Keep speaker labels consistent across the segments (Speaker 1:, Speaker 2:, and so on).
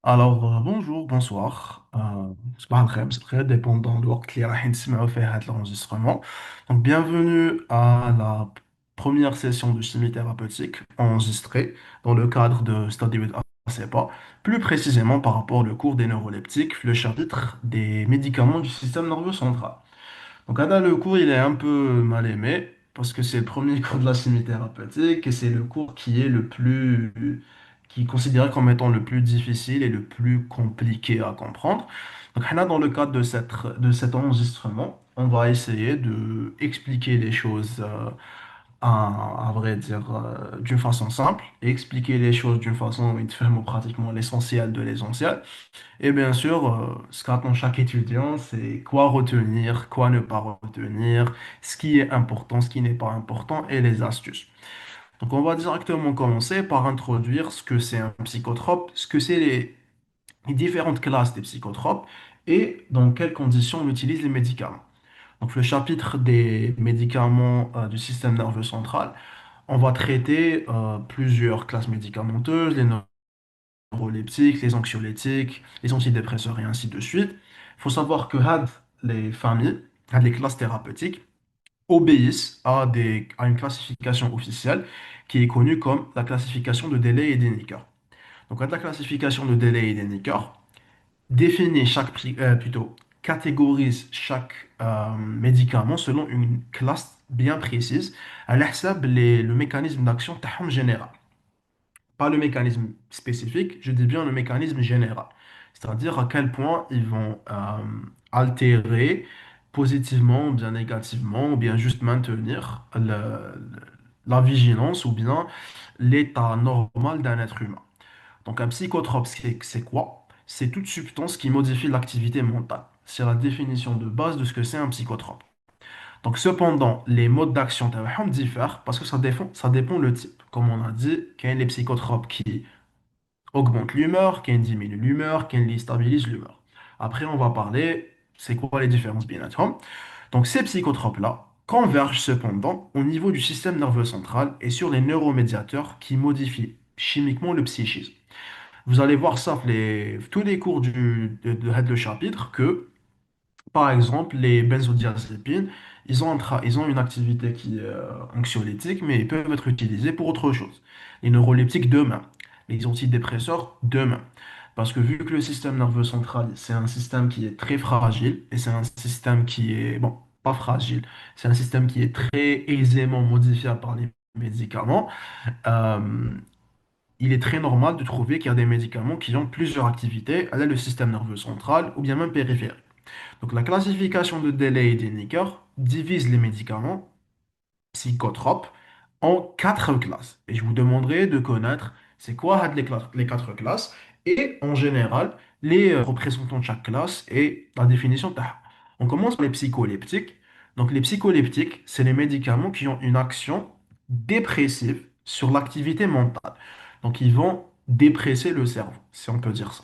Speaker 1: Bonjour, bonsoir. صباح الخير مساء الخير dépendant de الوقت اللي راح نسمعوا فيه هذا l'enregistrement. Donc bienvenue à la première session de chimie thérapeutique enregistrée dans le cadre de Study with ACEPA, plus précisément par rapport au cours des neuroleptiques, le chapitre des médicaments du système nerveux central. Donc, Ada, le cours, il est un peu mal aimé parce que c'est le premier cours de la chimie thérapeutique et c'est le cours qui est qui est considéré comme étant le plus difficile et le plus compliqué à comprendre. Donc, Hana, dans le cadre de cet enregistrement, on va essayer de expliquer les choses, à vrai dire, d'une façon simple et expliquer les choses d'une façon où il te fait pratiquement l'essentiel de l'essentiel. Et bien sûr, ce qu'attend chaque étudiant, c'est quoi retenir, quoi ne pas retenir, ce qui est important, ce qui n'est pas important et les astuces. Donc, on va directement commencer par introduire ce que c'est un psychotrope, ce que c'est les différentes classes des psychotropes et dans quelles conditions on utilise les médicaments. Donc, le chapitre des médicaments du système nerveux central, on va traiter plusieurs classes médicamenteuses, les neuroleptiques, les anxiolytiques, les antidépresseurs et ainsi de suite. Il faut savoir que les familles, les classes thérapeutiques obéissent à une classification officielle qui est connue comme la classification de Delay et Deniker. Donc, la classification de Delay et Deniker définit plutôt catégorise chaque médicament selon une classe bien précise, à le mécanisme d'action تاعهم général. Pas le mécanisme spécifique, je dis bien le mécanisme général. C'est-à-dire à quel point ils vont altérer positivement ou bien négativement, ou bien juste maintenir la vigilance ou bien l'état normal d'un être humain. Donc un psychotrope, c'est quoi? C'est toute substance qui modifie l'activité mentale. C'est la définition de base de ce que c'est un psychotrope. Donc, cependant, les modes d'action diffèrent parce que ça dépend le type. Comme on a dit, qu'il y a les psychotropes qui augmente l'humeur, qui diminue l'humeur, qui stabilise l'humeur. Après, on va parler, c'est quoi les différences bien sûr. Donc, ces psychotropes-là convergent cependant au niveau du système nerveux central et sur les neuromédiateurs qui modifient chimiquement le psychisme. Vous allez voir ça, tous les cours de chapitre, que par exemple, les benzodiazépines, ils ont une activité qui est anxiolytique, mais ils peuvent être utilisés pour autre chose. Les neuroleptiques, demain. Les antidépresseurs, demain. Parce que vu que le système nerveux central, c'est un système qui est très fragile, et c'est un système qui est, bon, pas fragile, c'est un système qui est très aisément modifiable par les médicaments, euh, il est très normal de trouver qu'il y a des médicaments qui ont plusieurs activités, à le système nerveux central ou bien même périphérique. Donc, la classification de Delay et Deniker divise les médicaments psychotropes en quatre classes. Et je vous demanderai de connaître c'est quoi les quatre classes et en général les représentants de chaque classe et la définition de ça. On commence par les psycholeptiques. Donc, les psycholeptiques, c'est les médicaments qui ont une action dépressive sur l'activité mentale. Donc, ils vont dépresser le cerveau, si on peut dire ça.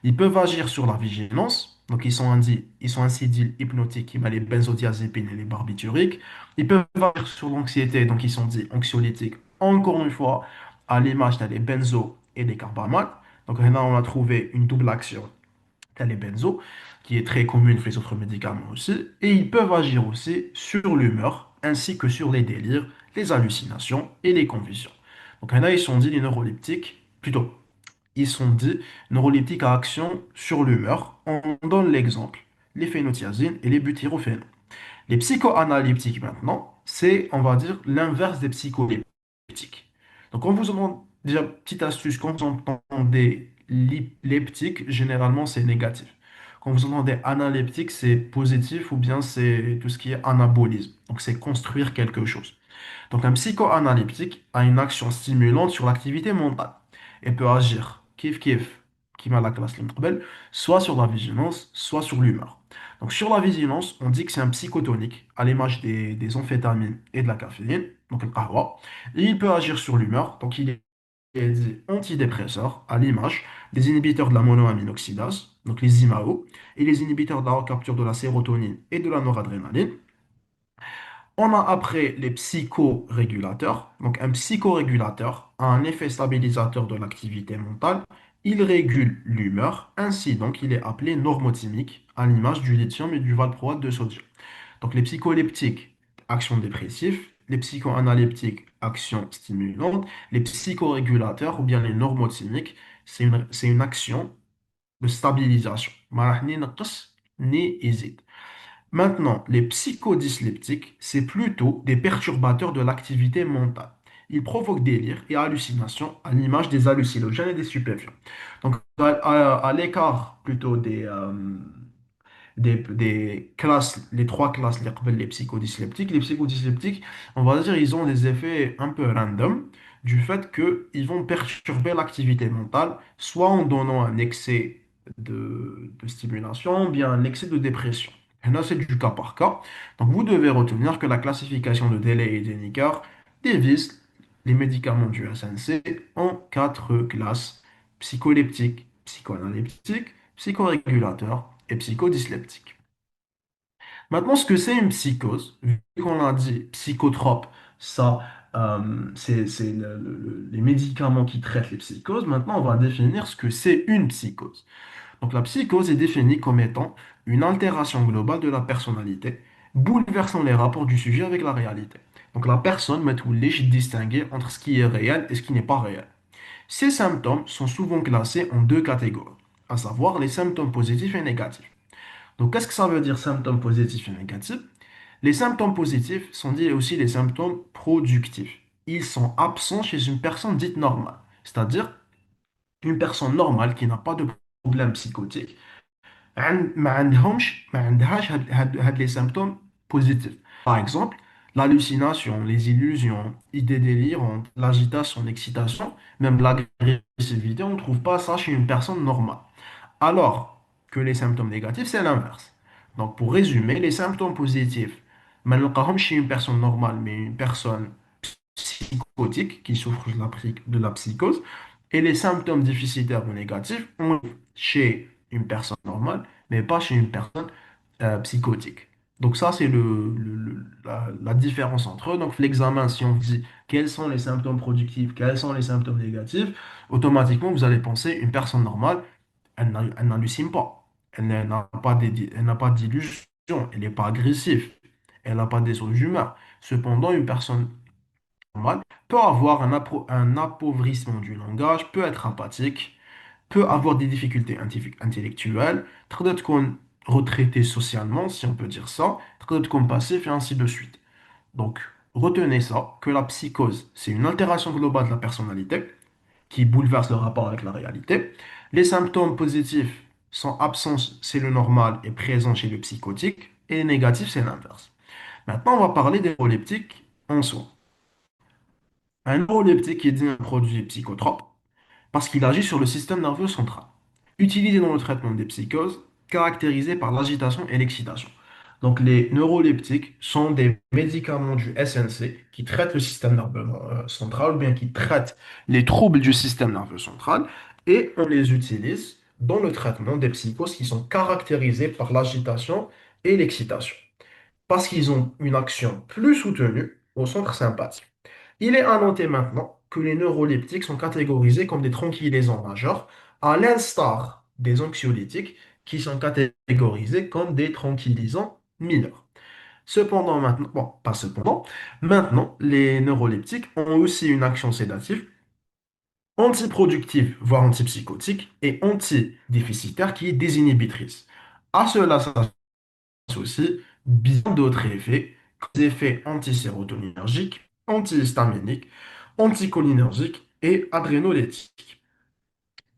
Speaker 1: Ils peuvent agir sur la vigilance. Donc, ils sont ainsi dits hypnotiques, les benzodiazépines et les barbituriques. Ils peuvent agir sur l'anxiété, donc ils sont dits anxiolytiques. Encore une fois, à l'image, tu as les benzos et les carbamates. Donc, là, on a trouvé une double action. Tu as les benzos, qui est très commune pour les autres médicaments aussi. Et ils peuvent agir aussi sur l'humeur, ainsi que sur les délires, les hallucinations et les convulsions. Donc, là, ils sont dits les neuroleptiques, plutôt, ils sont dits neuroleptiques à action sur l'humeur. On donne l'exemple, les phénothiazines et les butyrophénols. Les psychoanalyptiques maintenant, c'est, on va dire, l'inverse des psycholeptiques. Donc, on vous demande, déjà, petite astuce, quand vous entendez leptique, généralement, c'est négatif. Quand vous entendez analeptique, c'est positif ou bien c'est tout ce qui est anabolisme. Donc, c'est construire quelque chose. Donc, un psychoanalyptique a une action stimulante sur l'activité mentale et peut agir qui m'a la classe limite, soit sur la vigilance, soit sur l'humeur. Donc, sur la vigilance, on dit que c'est un psychotonique à l'image des amphétamines et de la caféine, donc le qahwa. Et il peut agir sur l'humeur, donc il est dit antidépresseur à l'image des inhibiteurs de la monoaminoxydase, donc les IMAO, et les inhibiteurs de la recapture de la sérotonine et de la noradrénaline. On a après les psychorégulateurs. Donc, un psychorégulateur a un effet stabilisateur de l'activité mentale Il régule l'humeur, ainsi donc il est appelé normotimique, à l'image du lithium et du valproate de sodium. Donc les psycholeptiques, action dépressive, les psychoanaleptiques, action stimulante, les psychorégulateurs ou bien les normotimiques, c'est une action de stabilisation. ما راح ni نقص ni يزيد. Maintenant, les psychodysleptiques, c'est plutôt des perturbateurs de l'activité mentale. Ils provoquent délire et hallucinations à l'image des hallucinogènes et des stupéfiants. Donc, à l'écart plutôt des classes, les trois classes, les psychodysleptiques, on va dire, ils ont des effets un peu random du fait qu'ils vont perturber l'activité mentale, soit en donnant un excès de stimulation, ou bien un excès de dépression. Et là, c'est du cas par cas. Donc, vous devez retenir que la classification de Délé et d'Henniker divise les médicaments du SNC en quatre classes: psycholeptiques, psychoanaleptiques, psychorégulateurs et psychodysleptiques. Maintenant, ce que c'est une psychose, vu qu'on a dit psychotrope, ça, c'est les médicaments qui traitent les psychoses. Maintenant, on va définir ce que c'est une psychose. Donc, la psychose est définie comme étant une altération globale de la personnalité, bouleversant les rapports du sujet avec la réalité. Donc, la personne met tout distinguer entre ce qui est réel et ce qui n'est pas réel. Ces symptômes sont souvent classés en deux catégories, à savoir les symptômes positifs et négatifs. Donc, qu'est-ce que ça veut dire symptômes positifs et négatifs? Les symptômes positifs sont dits aussi les symptômes productifs. Ils sont absents chez une personne dite normale, c'est-à-dire une personne normale qui n'a pas de problème psychotique. ما عندهاش هاد les symptômes positifs. Par exemple, l'hallucination, les illusions, idées délirantes, l'agitation, l'excitation, même l'agressivité, on ne trouve pas ça chez une personne normale. Alors que les symptômes négatifs, c'est l'inverse. Donc, pour résumer, les symptômes positifs, ما نلقاهمش chez une personne normale, mais une personne psychotique qui souffre de la psychose. Et les symptômes déficitaires ou négatifs, on les trouve chez une personne normale, mais pas chez une personne psychotique. Donc ça, c'est la différence entre eux. Donc l'examen, si on vous dit quels sont les symptômes productifs, quels sont les symptômes négatifs, automatiquement, vous allez penser une personne normale, elle n'hallucine pas. Elle n'a pas d'illusion. Elle n'est pas agressive. Elle n'a pas des sauts d'humeur. Cependant, une personne normale peut avoir un appauvrissement du langage, peut être apathique, peut avoir des difficultés intellectuelles, تقدر تكون retraité socialement, si on peut dire ça, تقدر تكون passif et ainsi de suite. Donc, retenez ça, que la psychose, c'est une altération globale de la personnalité qui bouleverse le rapport avec la réalité. Les symptômes positifs sont absents, c'est le normal, et présents chez le psychotique, et les négatifs, c'est l'inverse. Maintenant, on va parler des neuroleptiques en soi. Un neuroleptique est dit un produit psychotrope parce qu'il agit sur le système nerveux central, utilisé dans le traitement des psychoses caractérisées par l'agitation et l'excitation. Donc les neuroleptiques sont des médicaments du SNC qui traitent le système nerveux central ou bien qui traitent les troubles du système nerveux central et on les utilise dans le traitement des psychoses qui sont caractérisées par l'agitation et l'excitation parce qu'ils ont une action plus soutenue au centre sympathique. Il est à noter maintenant que les neuroleptiques sont catégorisés comme des tranquillisants majeurs, à l'instar des anxiolytiques qui sont catégorisés comme des tranquillisants mineurs. Cependant, maintenant, bon, pas cependant, maintenant, les neuroleptiques ont aussi une action sédative, antiproductive, voire antipsychotique, et antidéficitaire qui est désinhibitrice. À cela s'associent bien d'autres effets, comme des effets antisérotonergiques, antihistaminiques, anticholinergiques et adrénoleptiques.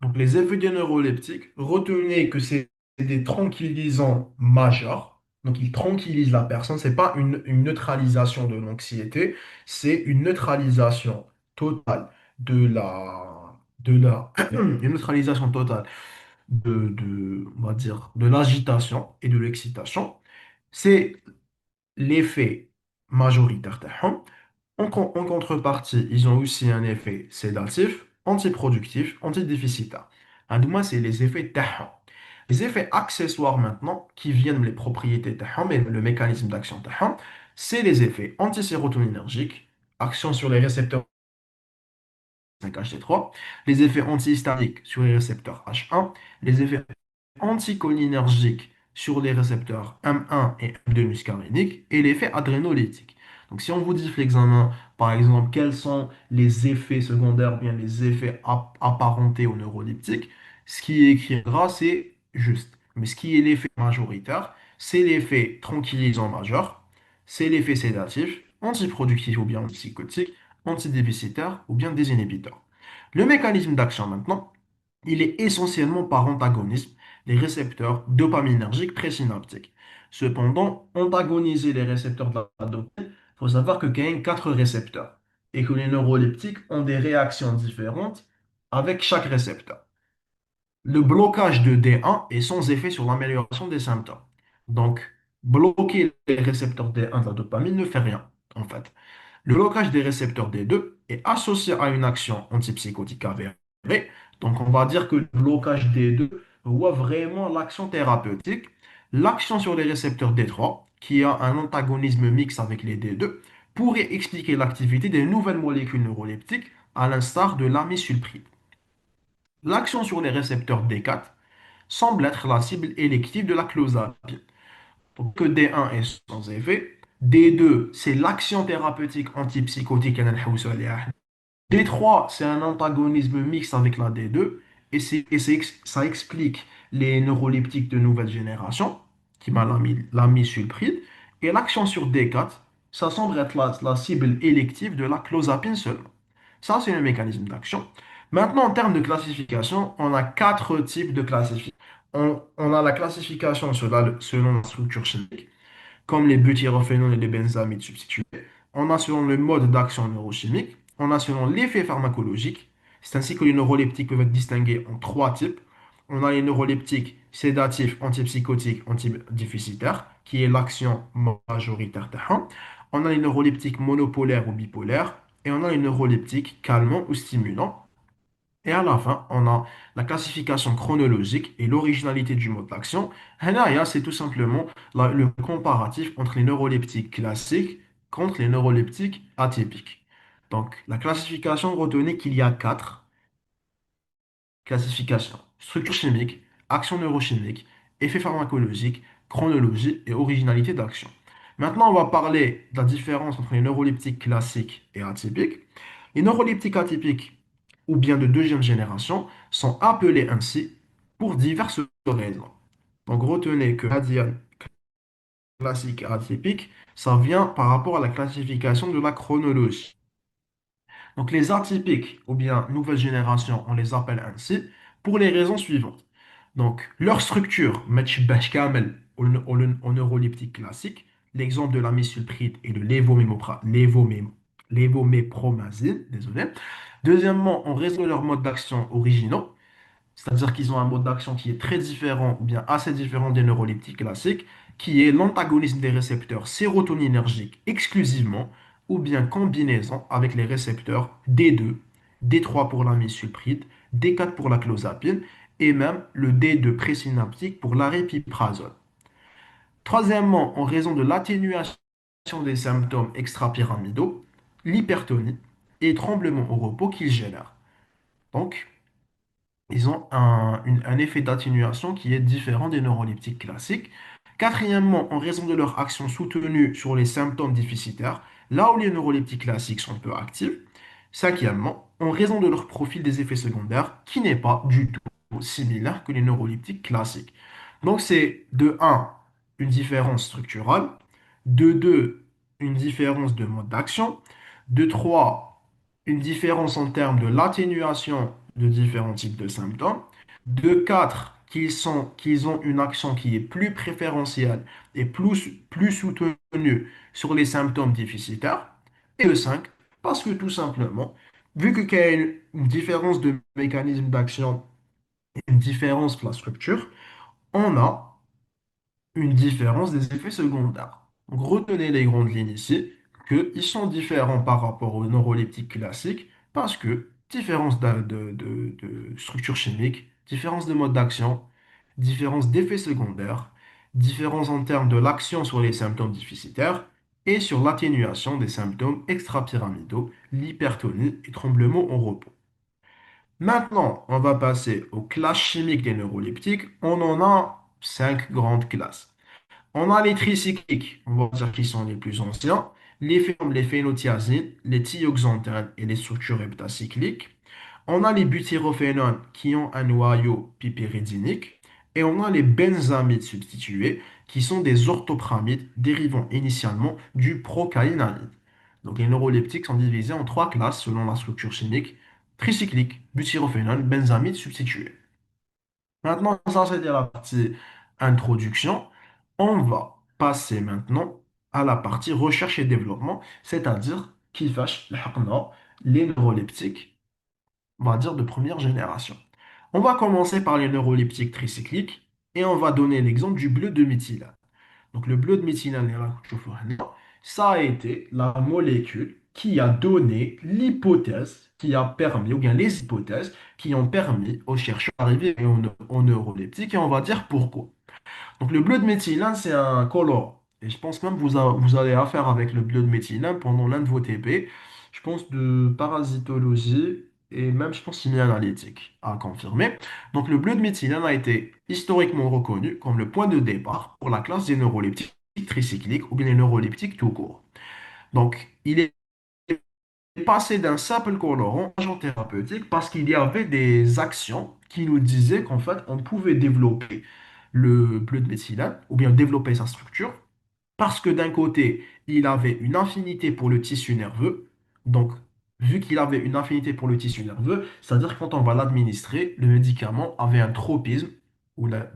Speaker 1: Donc, les effets des neuroleptiques, retenez que c'est des tranquillisants majeurs. Donc, ils tranquillisent la personne. Ce n'est pas une neutralisation de l'anxiété, c'est une neutralisation totale une neutralisation totale on va dire, de l'agitation et de l'excitation. C'est l'effet majoritaire. En contrepartie, ils ont aussi un effet sédatif, antiproductif, antidéficitaire. Un de moi, c'est les effets تاعهم. Les effets accessoires maintenant, qui viennent les propriétés تاعهم et le mécanisme d'action تاعهم, c'est les effets antisérotonergiques, action sur les récepteurs 5-HT3, les effets antihistamiques sur les récepteurs H1, les effets anticholinergiques sur les récepteurs M1 et M2 muscaréniques et l'effet adrénolytique. Donc, si on vous dit, l'examen, par exemple, quels sont les effets secondaires, bien les effets apparentés aux neuroleptiques, ce qui est écrit en gras, c'est juste. Mais ce qui est l'effet majoritaire, c'est l'effet tranquillisant majeur, c'est l'effet sédatif, antiproductif ou bien antipsychotique, antidéficitaire ou bien désinhibiteur. Le mécanisme d'action maintenant, il est essentiellement par antagonisme des récepteurs dopaminergiques présynaptiques. Cependant, antagoniser les récepteurs de la dopamine, il faut savoir que qu'il y a quatre récepteurs et que les neuroleptiques ont des réactions différentes avec chaque récepteur. Le blocage de D1 est sans effet sur l'amélioration des symptômes. Donc, bloquer les récepteurs D1 de la dopamine ne fait rien, en fait. Le blocage des récepteurs D2 est associé à une action antipsychotique avérée. Donc, on va dire que le blocage D2 voit vraiment l'action thérapeutique. L'action sur les récepteurs D3, qui a un antagonisme mixte avec les D2, pourrait expliquer l'activité des nouvelles molécules neuroleptiques, à l'instar de l'amisulpride. L'action sur les récepteurs D4 semble être la cible élective de la clozapine. Donc, que D1 est sans effet, D2, c'est l'action thérapeutique antipsychotique. D3, c'est un antagonisme mixte avec la D2 et, ça explique les neuroleptiques de nouvelle génération, qui m'a l'amisulpride. Et l'action sur D4, ça semble être la cible élective de la clozapine seulement. Ça, c'est le mécanisme d'action. Maintenant, en termes de classification, on a quatre types de classification. On a la classification selon la structure chimique comme les butyrophénols et les benzamides substitués. On a selon le mode d'action neurochimique, on a selon l'effet pharmacologique. C'est ainsi que les neuroleptiques peuvent être distingués en trois types. On a les neuroleptiques sédatifs, antipsychotiques, antidéficitaires, qui est l'action majoritaire d'Ahan. On a les neuroleptiques monopolaires ou bipolaires, et on a les neuroleptiques calmants ou stimulants. Et à la fin, on a la classification chronologique et l'originalité du mode d'action. Là, c'est tout simplement le comparatif entre les neuroleptiques classiques contre les neuroleptiques atypiques. Donc, la classification, retenez qu'il y a quatre classifications. Structure chimique, action neurochimique, effet pharmacologique, chronologie et originalité d'action. Maintenant, on va parler de la différence entre les neuroleptiques classiques et atypiques. Les neuroleptiques atypiques ou bien de deuxième génération sont appelés ainsi pour diverses raisons. Donc retenez que la diane classique et atypique, ça vient par rapport à la classification de la chronologie. Donc les atypiques ou bien nouvelle génération, on les appelle ainsi pour les raisons suivantes. Donc leur structure match kamel au neuroleptique classique, l'exemple de la misulpride et de l'évomépromazine, désolé. Deuxièmement, en raison de leurs modes d'action originaux, c'est-à-dire qu'ils ont un mode d'action qui est très différent ou bien assez différent des neuroleptiques classiques, qui est l'antagonisme des récepteurs sérotoninergiques exclusivement ou bien combinaison avec les récepteurs D2, D3 pour l'amisulpride, D4 pour la clozapine et même le D2 présynaptique pour l'aripiprazole. Troisièmement, en raison de l'atténuation des symptômes extrapyramidaux, l'hypertonie et tremblements au repos qu'ils génèrent. Donc, ils ont un effet d'atténuation qui est différent des neuroleptiques classiques. Quatrièmement, en raison de leur action soutenue sur les symptômes déficitaires, là où les neuroleptiques classiques sont peu actifs. Cinquièmement, en raison de leur profil des effets secondaires qui n'est pas du tout similaire que les neuroleptiques classiques. Donc c'est de un une différence structurale, de 2 une différence de mode d'action, de 3 une différence en termes de l'atténuation de différents types de symptômes, de 4 qu'ils ont une action qui est plus préférentielle et plus soutenue sur les symptômes déficitaires, et de 5 parce que tout simplement, vu qu'il y a une différence de mécanisme d'action, une différence de la structure, on a une différence des effets secondaires. Donc, retenez les grandes lignes ici, qu'ils sont différents par rapport aux neuroleptiques classiques, parce que différence de structure chimique, différence de mode d'action, différence d'effets secondaires, différence en termes de l'action sur les symptômes déficitaires et sur l'atténuation des symptômes extrapyramidaux, l'hypertonie et tremblements au repos. Maintenant, on va passer aux classes chimiques des neuroleptiques. On en a cinq grandes classes. On a les tricycliques, on va dire qu'ils sont les plus anciens, les phénothiazines, les thioxanthines et les structures heptacycliques. On a les butyrophénones qui ont un noyau pipéridinique. Et on a les benzamides substitués qui sont des orthopramides dérivant initialement du procaïnamide. Donc les neuroleptiques sont divisés en trois classes selon la structure chimique: tricyclique, butyrophénone, benzamide substitué. Maintenant, ça c'était la partie introduction. On va passer maintenant à la partie recherche et développement, c'est-à-dire qui fâche les neuroleptiques, on va dire de première génération. On va commencer par les neuroleptiques tricycliques et on va donner l'exemple du bleu de méthylène. Donc le bleu de méthylène, ça a été la molécule qui a donné l'hypothèse qui a permis, ou bien les hypothèses qui ont permis aux chercheurs d'arriver au neuroleptique, et on va dire pourquoi. Donc le bleu de méthylène, c'est un colorant. Et je pense même que vous avez affaire avec le bleu de méthylène pendant l'un de vos TP. Je pense de parasitologie et même, je pense, chimie analytique à confirmer. Donc le bleu de méthylène a été historiquement reconnu comme le point de départ pour la classe des neuroleptiques tricycliques ou bien les neuroleptiques tout court. Donc il est passé d'un simple colorant à agent thérapeutique parce qu'il y avait des actions qui nous disaient qu'en fait, on pouvait développer le bleu de méthylène ou bien développer sa structure parce que d'un côté, il avait une affinité pour le tissu nerveux. Donc, vu qu'il avait une affinité pour le tissu nerveux, c'est-à-dire que quand on va l'administrer, le médicament avait un tropisme ou la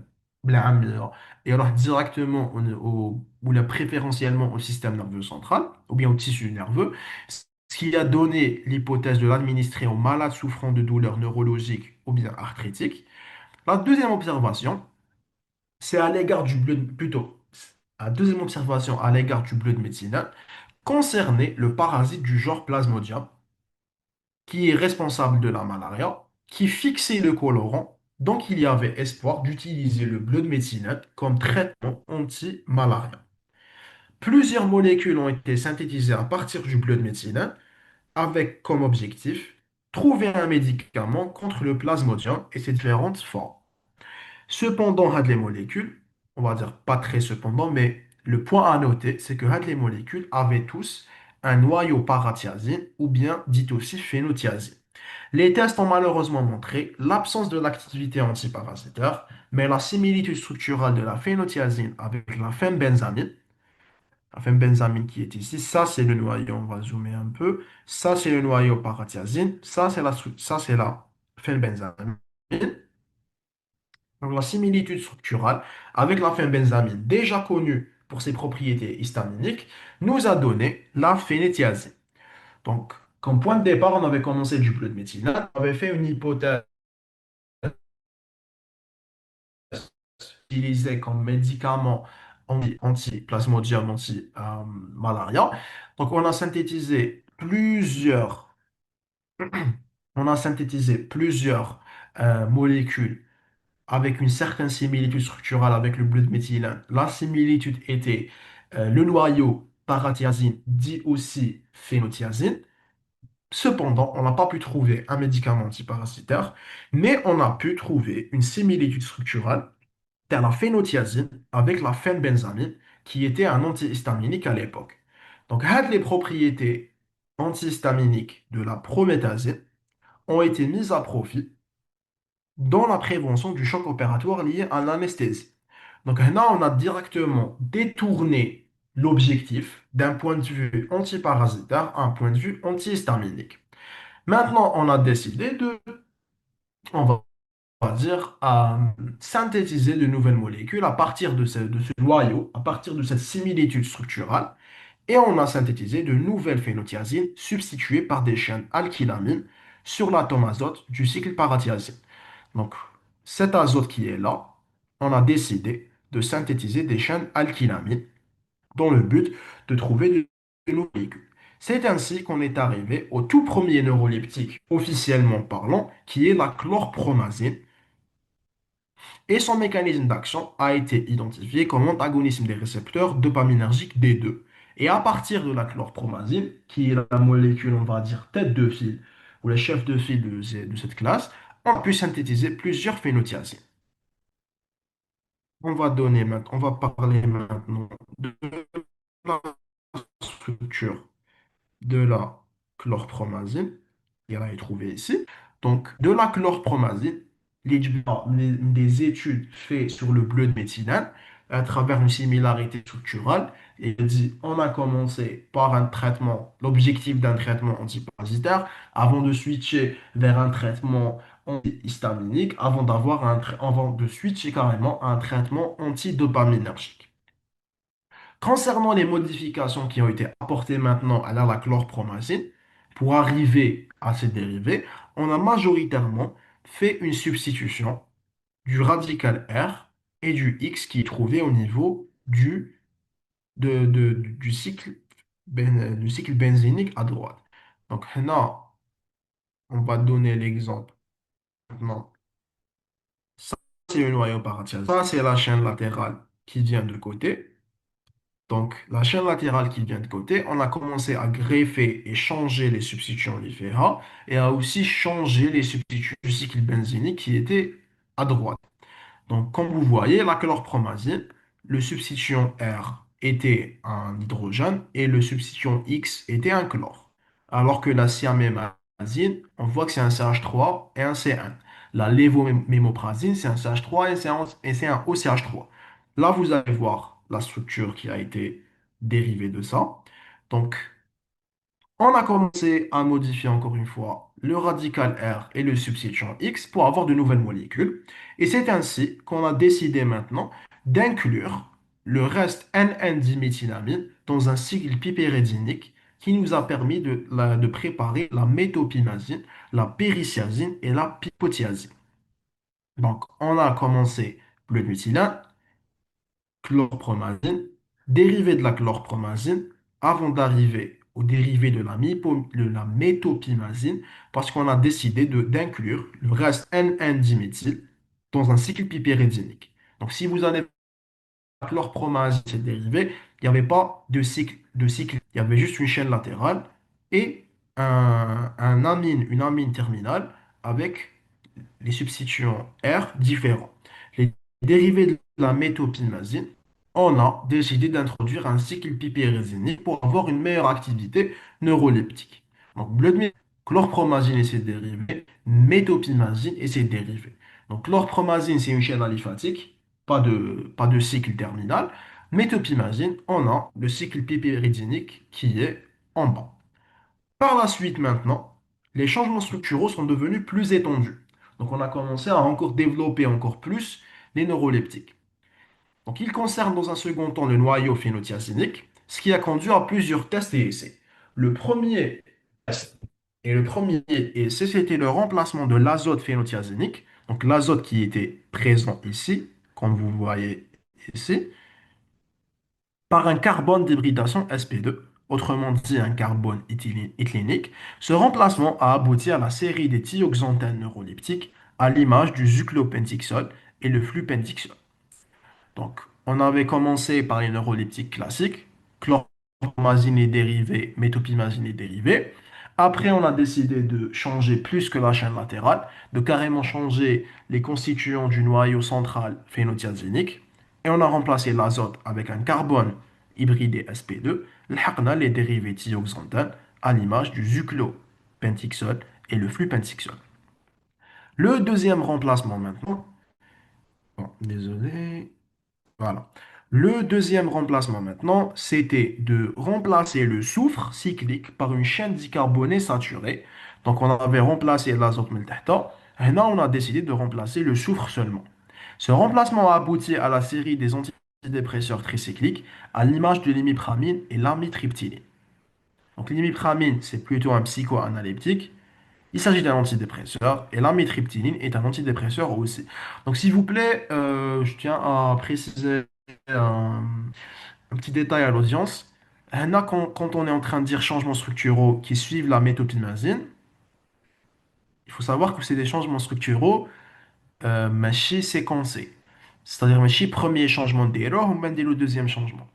Speaker 1: et alors directement ou là, préférentiellement au système nerveux central ou bien au tissu nerveux, ce qui a donné l'hypothèse de l'administrer aux malades souffrant de douleurs neurologiques ou bien arthritiques. La deuxième observation, c'est à l'égard du bleu, plutôt, la deuxième observation à l'égard du bleu de médecine concernait le parasite du genre Plasmodium, qui est responsable de la malaria, qui fixait le colorant. Donc, il y avait espoir d'utiliser le bleu de médecine comme traitement anti-malaria. Plusieurs molécules ont été synthétisées à partir du bleu de médecine avec comme objectif trouver un médicament contre le plasmodium et ses différentes formes. Cependant, les molécules, on va dire pas très cependant, mais le point à noter, c'est que les molécules avaient tous un noyau parathiazine ou bien dit aussi phénothiazine. Les tests ont malheureusement montré l'absence de l'activité antiparasitaire, mais la similitude structurelle de la phénothiazine avec la phenbenzamine qui est ici, ça c'est le noyau, on va zoomer un peu, ça c'est le noyau parathiazine, ça c'est la phenbenzamine. Donc, la similitude structurale avec la phenbenzamine, déjà connue pour ses propriétés histaminiques, nous a donné la phénéthiazine. Donc, comme point de départ, on avait commencé du bleu de méthylène, on avait fait une hypothèse utilisée comme médicament anti-plasmodium, anti-malaria. Donc, on a synthétisé plusieurs molécules avec une certaine similitude structurale avec le bleu de méthylène. La similitude était le noyau parathiazine, dit aussi phénothiazine. Cependant, on n'a pas pu trouver un médicament antiparasitaire, mais on a pu trouver une similitude structurelle vers la phénothiazine avec la phenbenzamine, qui était un antihistaminique à l'époque. Donc, les propriétés antihistaminiques de la promethazine ont été mises à profit dans la prévention du choc opératoire lié à l'anesthésie. Donc là, on a directement détourné l'objectif d'un point de vue antiparasitaire à un point de vue antihistaminique. Maintenant, on a décidé on va dire, synthétiser de nouvelles molécules à partir de ce noyau, à partir de cette similitude structurale, et on a synthétisé de nouvelles phénothiazines substituées par des chaînes alkylamines sur l'atome azote du cycle parathiazine. Donc, cet azote qui est là, on a décidé de synthétiser des chaînes alkylamines dans le but de trouver de nouveaux molécules. C'est ainsi qu'on est arrivé au tout premier neuroleptique officiellement parlant, qui est la chlorpromazine, et son mécanisme d'action a été identifié comme antagonisme des récepteurs dopaminergiques D2. Et à partir de la chlorpromazine, qui est la molécule, on va dire, tête de file, ou les chefs de file de cette classe, ont pu synthétiser plusieurs phénotiazines. On va parler maintenant de la structure de la chlorpromazine, qu'elle a trouvé ici. Donc, de la chlorpromazine, des études faites sur le bleu de méthylène à travers une similarité structurelle. Et il dit, on a commencé par un traitement, l'objectif d'un traitement antiparasitaire, avant de switcher vers un traitement antihistaminique, avant de switcher carrément à un traitement antidopaminergique. Concernant les modifications qui ont été apportées maintenant à la chlorpromazine, pour arriver à ces dérivés, on a majoritairement fait une substitution du radical R et du X qui est trouvé au niveau du du cycle benzénique à droite. Donc là, on va donner l'exemple maintenant. Ça, c'est le noyau parathiazide. Ça, c'est la chaîne latérale qui vient de côté. Donc, la chaîne latérale qui vient de côté, on a commencé à greffer et changer les substituants différents et à aussi changer les substituts du cycle benzénique qui étaient à droite. Donc, comme vous voyez, la chlorpromazine, le substituant R était un hydrogène et le substituant X était un chlore. Alors que la siamémazine, on voit que c'est un CH3 et un CN. La lévomémoprazine, c'est un CH3 et c'est un OCH3. Là, vous allez voir la structure qui a été dérivée de ça. Donc, on a commencé à modifier encore une fois le radical R et le substituant X pour avoir de nouvelles molécules. Et c'est ainsi qu'on a décidé maintenant d'inclure le reste NN-diméthylamine dans un cycle pipéridinique qui nous a permis de préparer la méthopimazine, la périciazine et la pipotiazine. Donc, on a commencé le méthylène, chlorpromazine, dérivé de la chlorpromazine, avant d'arriver au dérivé de la méthopimazine, parce qu'on a décidé d'inclure le reste N,N-diméthyl dans un cycle pipéridinique. Donc, si vous avez la chlorpromazine, c'est dérivé, il n'y avait pas de cycle, il y avait juste une chaîne latérale et une amine terminale avec les substituants R différents. Les dérivés de la méthopimazine, on a décidé d'introduire un cycle pipérésinique pour avoir une meilleure activité neuroleptique. Donc, chlorpromazine et ses dérivés, méthopimazine et ses dérivés. Donc, chlorpromazine, c'est une chaîne aliphatique, pas de cycle terminal. Méthopimazine, on a le cycle pipéridinique qui est en bas. Par la suite, maintenant, les changements structuraux sont devenus plus étendus. Donc, on a commencé à encore développer encore plus les neuroleptiques. Donc, ils concernent dans un second temps le noyau phénotiazénique, ce qui a conduit à plusieurs tests et essais. Le premier test le premier essai, c'était le remplacement de l'azote phénotiazénique, donc l'azote qui était présent ici, comme vous voyez ici, par un carbone d'hybridation sp2, autrement dit un carbone éthylénique. Ce remplacement a abouti à la série des thioxanthènes neuroleptiques à l'image du zuclopentixol et le flupentixol. Donc, on avait commencé par les neuroleptiques classiques, chlorpromazine et dérivés, méthopimazine et dérivés. Après, on a décidé de changer plus que la chaîne latérale, de carrément changer les constituants du noyau central phénotiazénique. Et on a remplacé l'azote avec un carbone hybridé sp2, les dérivés thioxanthènes à l'image du zuclopentixol et le flupentixol. Le deuxième remplacement maintenant, bon, désolé. Voilà. Le deuxième remplacement maintenant, c'était de remplacer le soufre cyclique par une chaîne dicarbonée saturée. Donc on avait remplacé l'azote miltahta. Et là, on a décidé de remplacer le soufre seulement. Ce remplacement a abouti à la série des antidépresseurs tricycliques à l'image de l'imipramine et l'amitriptyline. Donc l'imipramine, c'est plutôt un psychoanalytique. Il s'agit d'un antidépresseur et l'amitriptyline est un antidépresseur aussi. Donc, s'il vous plaît, je tiens à préciser un petit détail à l'audience. Là, quand on est en train de dire changements structuraux qui suivent la méthopimazine, il faut savoir que c'est des changements structuraux ماشي séquencés. C'est-à-dire, ماشي premier changement d'erreur ou même dès le deuxième changement.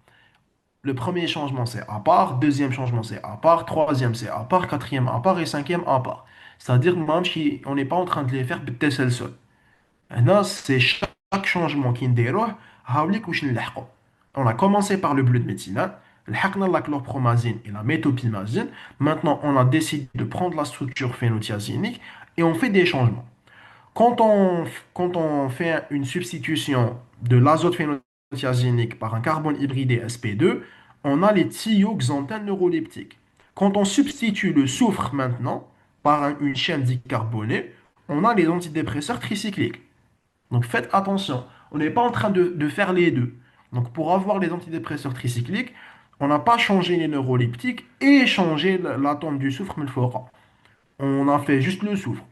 Speaker 1: le premier changement, c'est à part. Deuxième changement, c'est à part. Troisième, c'est à part. Quatrième, à part. Et cinquième, à part. C'est-à-dire, même si on n'est pas en train de les faire بالتسلسل. هنا, c'est chaque changement qui نديروه هاوليك واش نلحقوا. On a commencé par le bleu de méthylène, لحقنا la chlorpromazine et la méthopimazine. Maintenant, on a décidé de prendre la structure phénothiazinique et on fait des changements. Quand on, quand on fait une substitution de l'azote phénothiazénique par un carbone hybridé sp2, on a les thioxanthines neuroleptiques. Quand on substitue le soufre maintenant par une chaîne dicarbonée, on a les antidépresseurs tricycliques. Donc faites attention, on n'est pas en train de faire les deux. Donc pour avoir les antidépresseurs tricycliques, on n'a pas changé les neuroleptiques et changé l'atome du soufre, mais le fera. On a fait juste le soufre.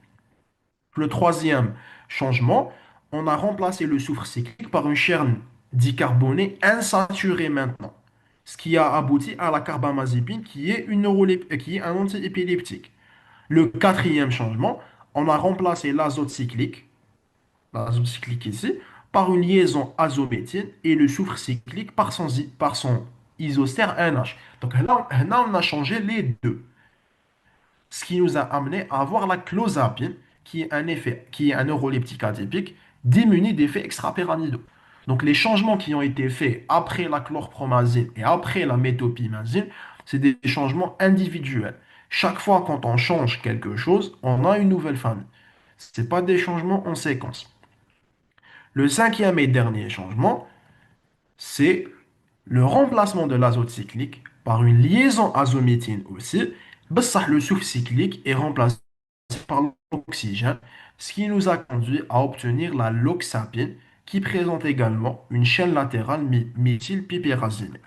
Speaker 1: Le troisième changement, on a remplacé le soufre cyclique par une chaîne dicarbonée insaturée maintenant, ce qui a abouti à la carbamazépine qui est, qui est un antiépileptique. Le quatrième changement, on a remplacé l'azote cyclique ici, par une liaison azométhine et le soufre cyclique par son isostère NH. Donc là, on a changé les deux, ce qui nous a amené à avoir la clozapine, qui est un neuroleptique atypique, démuni d'effets extrapyramidaux. Donc les changements qui ont été faits après la chlorpromazine et après la méthopimazine, c'est des changements individuels. Chaque fois quand on change quelque chose, on a une nouvelle famille. Ce n'est pas des changements en séquence. Le cinquième et dernier changement, c'est le remplacement de l'azote cyclique par une liaison azométhine aussi. بصح le soufre cyclique est remplacé par l'oxygène, ce qui nous a conduit à obtenir la loxapine, qui présente également une chaîne latérale méthylpipérazinée.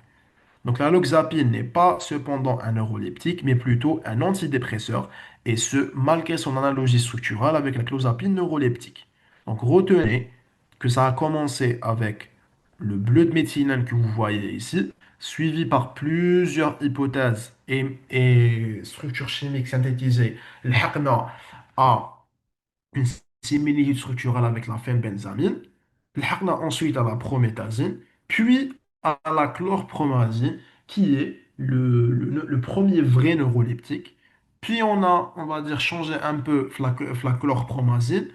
Speaker 1: Donc la loxapine n'est pas cependant un neuroleptique, mais plutôt un antidépresseur, et ce, malgré son analogie structurale avec la clozapine neuroleptique. Donc retenez que ça a commencé avec le bleu de méthylène que vous voyez ici, suivi par plusieurs hypothèses et structures chimiques synthétisées. الحقنا à une similitude structurelle avec la phenbenzamine. الحقنا ensuite à la prométhazine, puis à la chlorpromazine, qui est le premier vrai neuroleptique. Puis on a, on va dire, changé un peu la chlorpromazine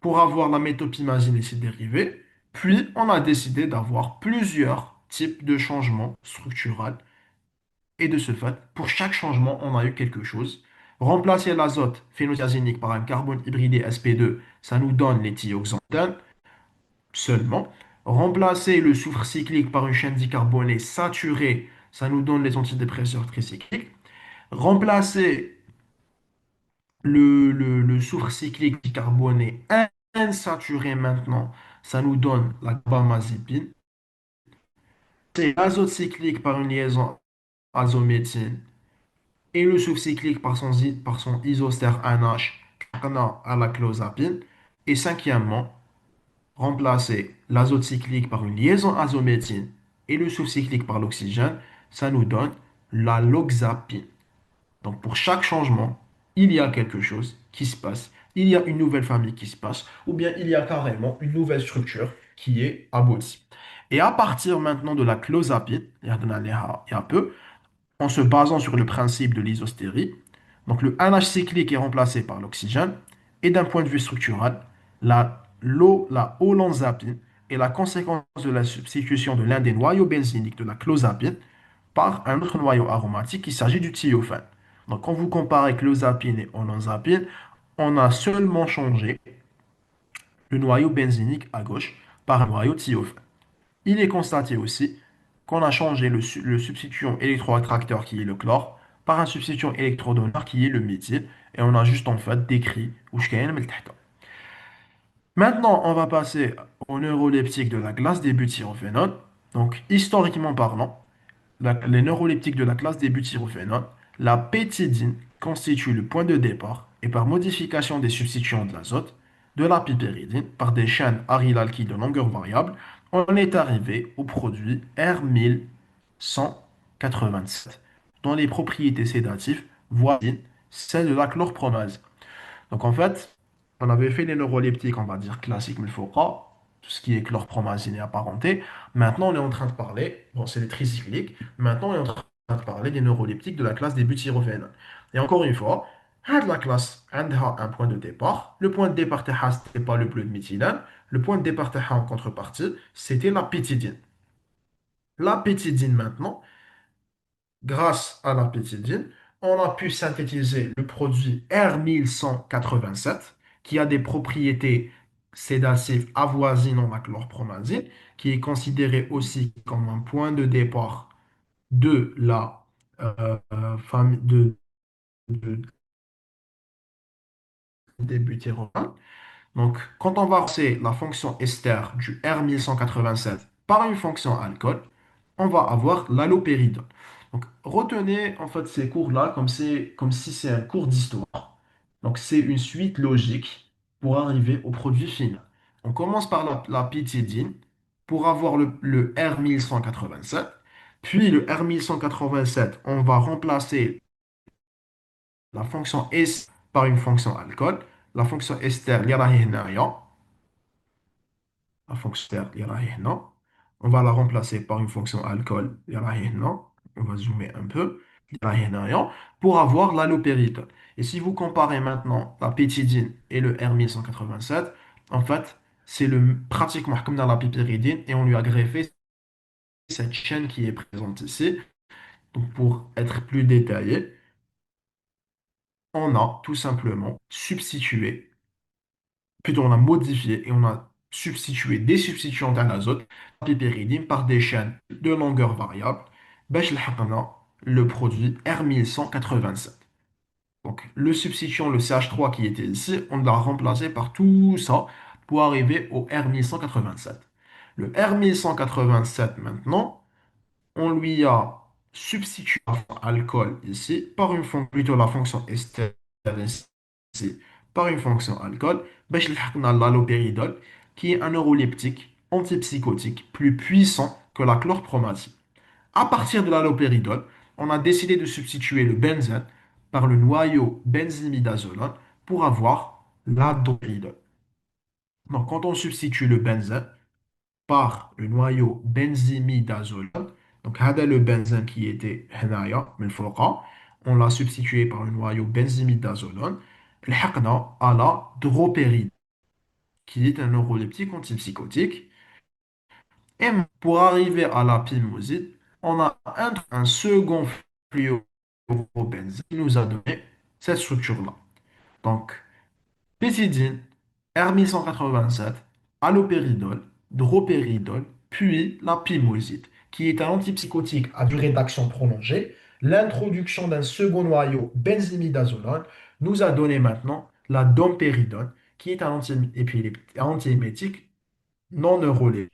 Speaker 1: pour avoir la méthopimazine et ses dérivés. Puis on a décidé d'avoir plusieurs types de changements structurels. Et de ce fait, pour chaque changement, on a eu quelque chose. Remplacer l'azote phénothiazénique par un carbone hybridé sp2, ça nous donne les thioxanthènes seulement. Remplacer le soufre cyclique par une chaîne dicarbonée saturée, ça nous donne les antidépresseurs tricycliques. Remplacer le soufre cyclique dicarboné insaturé maintenant, ça nous donne la carbamazépine. C'est l'azote cyclique par une liaison azométhine et le soufre cyclique par son isostère NH à la clozapine. Et cinquièmement, remplacer l'azote cyclique par une liaison azométhine et le soufre cyclique par l'oxygène, ça nous donne la loxapine. Donc pour chaque changement, il y a quelque chose qui se passe, il y a une nouvelle famille qui se passe, ou bien il y a carrément une nouvelle structure qui est aboutie. Et à partir maintenant de la clozapine, il y a peu, en se basant sur le principe de l'isostérie. Donc le NH cyclique est remplacé par l'oxygène. Et d'un point de vue structural, la olanzapine est la conséquence de la substitution de l'un des noyaux benzéniques de la clozapine par un autre noyau aromatique, il s'agit du thiophène. Donc quand vous comparez clozapine et olanzapine, on a seulement changé le noyau benzénique à gauche par un noyau thiophène. Il est constaté aussi qu'on a changé le substituant électroattracteur qui est le chlore par un substituant électrodonneur qui est le méthyle et on a juste en fait décrit où je gagne le tahta. Maintenant, on va passer au neuroleptique de la classe des butyrophénones. Donc, historiquement parlant, les neuroleptiques de la classe des butyrophénones, la pétidine constitue le point de départ et par modification des substituants de l'azote, de la pipéridine par des chaînes arylalkyles de longueur variable, on est arrivé au produit R1187, dont les propriétés sédatives voisines celles de la chlorpromazine. Donc en fait, on avait fait les neuroleptiques, on va dire classiques, mais il faut pas. tout ce qui est chlorpromazine et apparenté. Maintenant, on est en train de parler, bon, c'est les tricycliques. Maintenant, on est en train de parler des neuroleptiques de la classe des butyrophénols. Et encore une fois, la classe a un point de départ. Le point de départ, ce n'était pas le bleu de méthylène. Le point de départ, en contrepartie, c'était la pétidine. La pétidine, maintenant, grâce à la pétidine, on a pu synthétiser le produit R1187 qui a des propriétés sédatives avoisinant la chlorpromazine, qui est considéré aussi comme un point de départ de la famille des butyrophénols. Donc, quand on va remplacer la fonction ester du R1187 par une fonction alcool, on va avoir l'allopéridol. Donc, retenez en fait ces cours-là comme si c'est un cours d'histoire. Donc, c'est une suite logique pour arriver au produit final. On commence par la pyridine pour avoir le R1187. Puis, le R1187, on va remplacer la fonction S par une fonction alcool. La fonction ester, la fonction non. On va la remplacer par une fonction alcool, non. On va zoomer un peu, non, pour avoir l'allopéridol. Et si vous comparez maintenant la pétidine et le R1187, en fait, c'est pratiquement comme dans la pipéridine et on lui a greffé cette chaîne qui est présente ici. Donc, pour être plus détaillé, on a tout simplement substitué, plutôt on a modifié et on a substitué des substituants en azote, la pipéridine, par des chaînes de longueur variable, باش لحقنا le produit R1187. Donc le substituant, le CH3 qui était ici, on l'a remplacé par tout ça pour arriver au R1187. Le R1187 maintenant, on lui a substitué alcool ici par une fonction, plutôt la fonction ester ici, par une fonction alcool, باش لحقنا l'allopéridol, qui est un neuroleptique antipsychotique plus puissant que la chlorpromazine. À partir de l'allopéridol, on a décidé de substituer le benzène par le noyau benzimidazolone pour avoir la dopéridol. Donc, quand on substitue le benzène par le noyau benzimidazolone, donc هذا le benzène qui était هنايا من فوق, on l'a substitué par le noyau benzimidazolone, لحقنا à la dropéridol, qui est un neuroleptique antipsychotique. Et pour arriver à la pimoside, on a un second fluorobenzène qui nous a donné cette structure-là. Donc, pétidine, R1187, allopéridol, dropéridol, puis la pimoside, qui est un antipsychotique à durée d'action prolongée. L'introduction d'un second noyau benzimidazolone nous a donné maintenant la dompéridone, qui est un antiémétique non neuroleptique.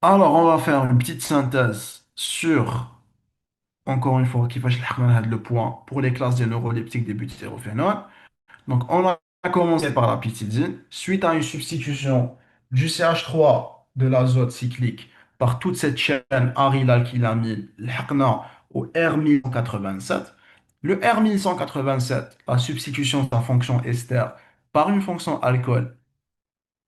Speaker 1: Alors, on va faire une petite synthèse sur, encore une fois, qui va le point pour les classes des neuroleptiques des butyrophénols. Donc, on a commencé par la pyridine. Suite à une substitution du CH3 de l'azote cyclique par toute cette chaîne arylalkylamine, l'haqna au R1187. Le R1187, la substitution de sa fonction ester par une fonction alcool,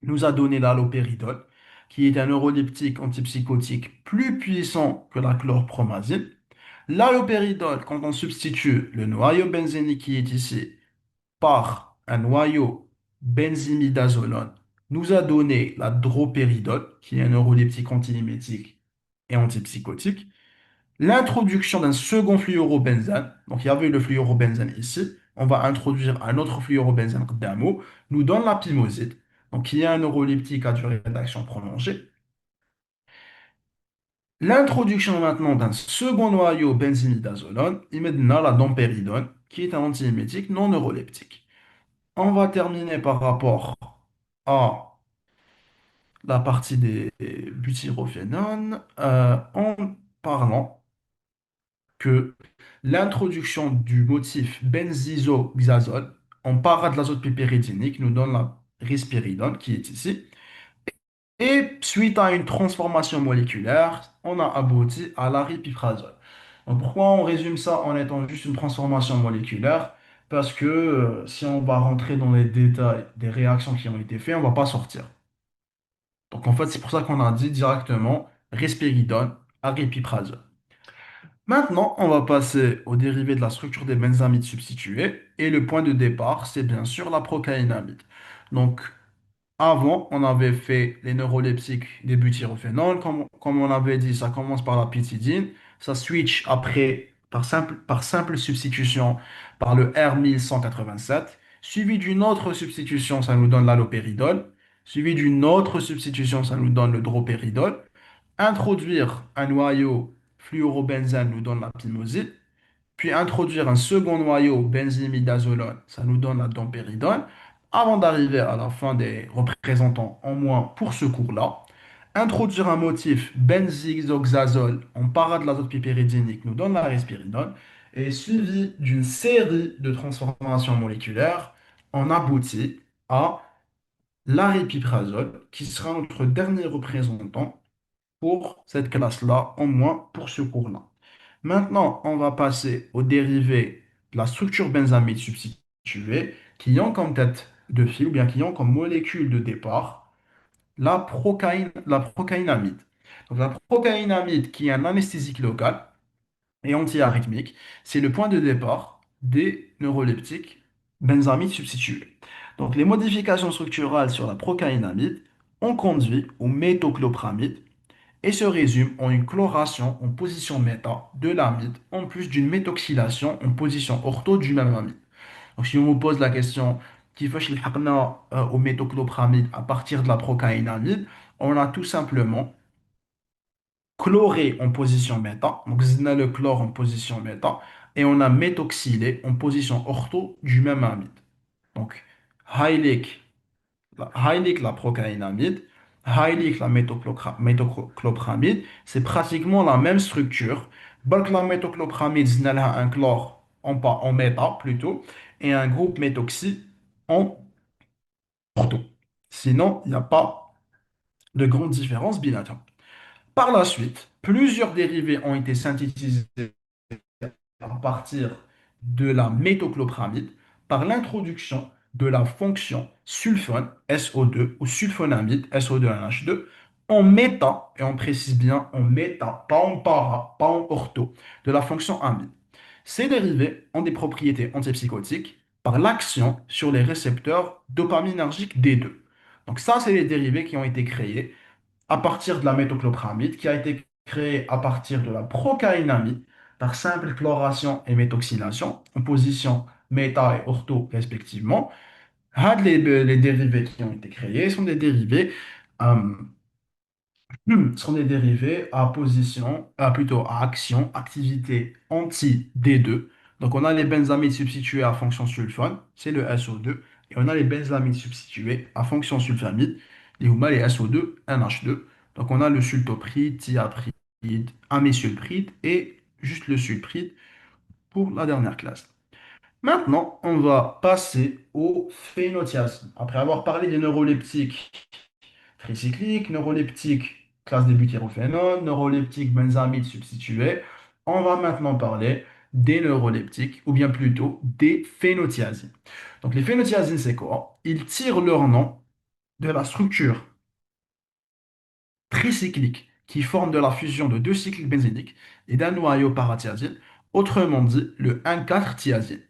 Speaker 1: nous a donné l'allopéridol, qui est un neuroleptique antipsychotique plus puissant que la chlorpromazine. L'allopéridol, quand on substitue le noyau benzénique qui est ici par un noyau benzimidazolone, nous a donné la dropéridol, qui est un neuroleptique antiémétique et antipsychotique. L'introduction d'un second fluorobenzène, donc il y avait le fluorobenzène ici, on va introduire un autre fluorobenzène قدامه, nous donne la pimoside, donc qui est un neuroleptique à durée d'action prolongée. L'introduction maintenant d'un second noyau benzimidazolone, il me donne la dompéridone, qui est un antiémétique non neuroleptique. On va terminer par rapport à la partie des butyrophénones en parlant que l'introduction du motif benzisoxazole en para de l'azote piperidinique nous donne la risperidone qui est ici. Et suite à une transformation moléculaire, on a abouti à l'aripiprazole. Donc pourquoi on résume ça en étant juste une transformation moléculaire? Parce que si on va rentrer dans les détails des réactions qui ont été faites, on ne va pas sortir. Donc en fait, c'est pour ça qu'on a dit directement risperidone, aripiprazole. Maintenant, on va passer aux dérivés de la structure des benzamides substitués. Et le point de départ, c'est bien sûr la procaïnamide. Donc, avant, on avait fait les neuroleptiques des butyréphénols. Comme on avait dit, ça commence par la pyridine. Ça switch après, par simple substitution, par le R1187. Suivi d'une autre substitution, ça nous donne l'allopéridol. Suivi d'une autre substitution, ça nous donne le dropéridol. Introduire un noyau fluorobenzène nous donne la pimoside. Puis introduire un second noyau benzimidazolone, ça nous donne la dompéridone. Avant d'arriver à la fin des représentants en moins pour ce cours-là, introduire un motif benzizoxazole en parade de l'azote pipéridinique nous donne la risperidone. Et suivi d'une série de transformations moléculaires, on aboutit à l'aripiprazole, qui sera notre dernier représentant pour cette classe-là, au moins pour ce cours-là. Maintenant, on va passer aux dérivés de la structure benzamide substituée qui ont comme tête de fil ou bien qui ont comme molécule de départ la procaïnamide. Donc, la procaïnamide, qui est un anesthésique local et antiarythmique, c'est le point de départ des neuroleptiques benzamides substitués. Donc, les modifications structurales sur la procaïnamide ont conduit au métoclopramide et se résume en une chloration en position méta de l'amide, en plus d'une méthoxylation en position ortho du même amide. Donc, si on vous pose la question, qui fait au méthoclopramide à partir de la procaïnamide, on a tout simplement chloré en position méta, donc zna le chlore en position méta, et on a méthoxylé en position ortho du même amide. Donc, Heilig la procaïnamide, Heilig la méthoclopramide, c'est pratiquement la même structure. Balk la méthoclopramide, elle a un chlore en méta plutôt, et un groupe méthoxy en ortho. Sinon, il n'y a pas de grande différence bilatérale. Par la suite, plusieurs dérivés ont été synthétisés à partir de la méthoclopramide par l'introduction de la fonction sulfone SO2 ou sulfonamide SO2NH2 en méta, et on précise bien en méta, pas en para, pas en ortho, de la fonction amide. Ces dérivés ont des propriétés antipsychotiques par l'action sur les récepteurs dopaminergiques D2. Donc ça, c'est les dérivés qui ont été créés à partir de la méthoclopramide, qui a été créée à partir de la procaïnamide par simple chloration et méthoxylation en position méta et ortho respectivement. Les dérivés qui ont été créés sont des dérivés euh, sont des dérivés à position, plutôt à action, activité anti-D2. Donc on a les benzamides substitués à fonction sulfone, c'est le SO2, et on a les benzamides substitués à fonction sulfamide, les SO2, NH2. Donc on a le sultopride, thiapride, amisulpride et juste le sulpride pour la dernière classe. Maintenant, on va passer au phénotiazine. Après avoir parlé des neuroleptiques tricyclique, neuroleptique, classe des butyrophénols, neuroleptique, benzamide substitués. On va maintenant parler des neuroleptiques, ou bien plutôt des phénotiazines. Donc les phénotiazines, c'est quoi? Ils tirent leur nom de la structure tricyclique qui forme de la fusion de deux cycles benzéniques et d'un noyau parathiazine, autrement dit le 1,4-thiazine,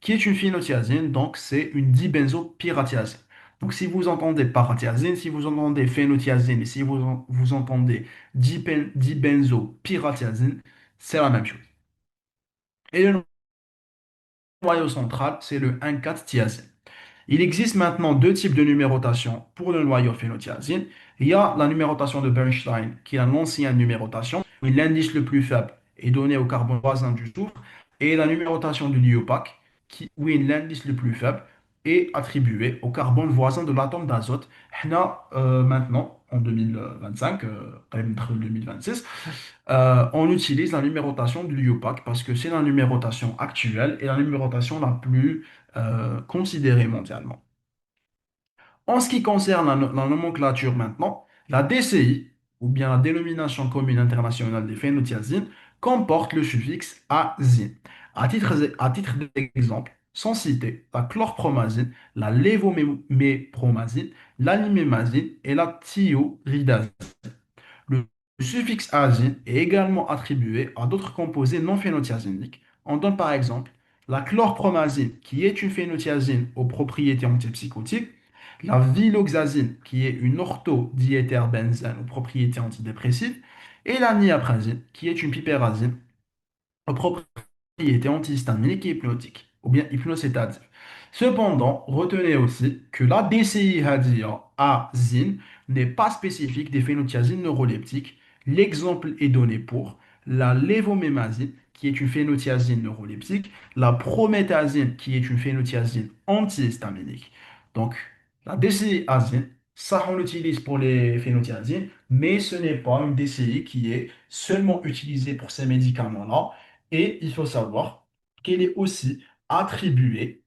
Speaker 1: qui est une phénothiazine, donc c'est une dibenzopyrathiazine. Donc si vous entendez parathiazine, si vous entendez phénothiazine et si vous entendez dibenzopyrathiazine, c'est la même chose. Et le noyau central, c'est le 1,4-thiazine. Il existe maintenant deux types de numérotation pour le noyau phénothiazine. Il y a la numérotation de Bernstein, qui est l'ancienne numérotation, où l'indice le plus faible est donné au carbone voisin du soufre, et la numérotation du Liopac, où l'indice le plus faible est attribué au carbone voisin de l'atome d'azote. Maintenant, en 2025, 2026, on utilise la numérotation du Liopac parce que c'est la numérotation actuelle et la numérotation la plus considérée mondialement. En ce qui concerne la nomenclature maintenant, la DCI, ou bien la dénomination commune internationale des phénothiazines, comporte le suffixe azine. À titre d'exemple, sont cités la chlorpromazine, la lévomépromazine, la limémazine et la thioridazine. Le suffixe azine est également attribué à d'autres composés non phénotiazéniques. On donne par exemple la chlorpromazine, qui est une phénotiazine aux propriétés antipsychotiques, la viloxazine, qui est une orthodiétherbenzène aux propriétés antidépressives, et la niacin, qui est une piperazine aux propriétés antihistaminiques et hypnotiques, ou bien hypnocétadiques. Cependant, retenez aussi que la DCI-azine n'est pas spécifique des phénotiazines neuroleptiques. L'exemple est donné pour la lévomémazine, qui est une phénotiazine neuroleptique, la prométhazine, qui est une phénotiazine antihistaminique. Donc, la DCI-azine, ça on l'utilise pour les phénotiazines, mais ce n'est pas une DCI qui est seulement utilisée pour ces médicaments-là. Et il faut savoir qu'elle est aussi attribuée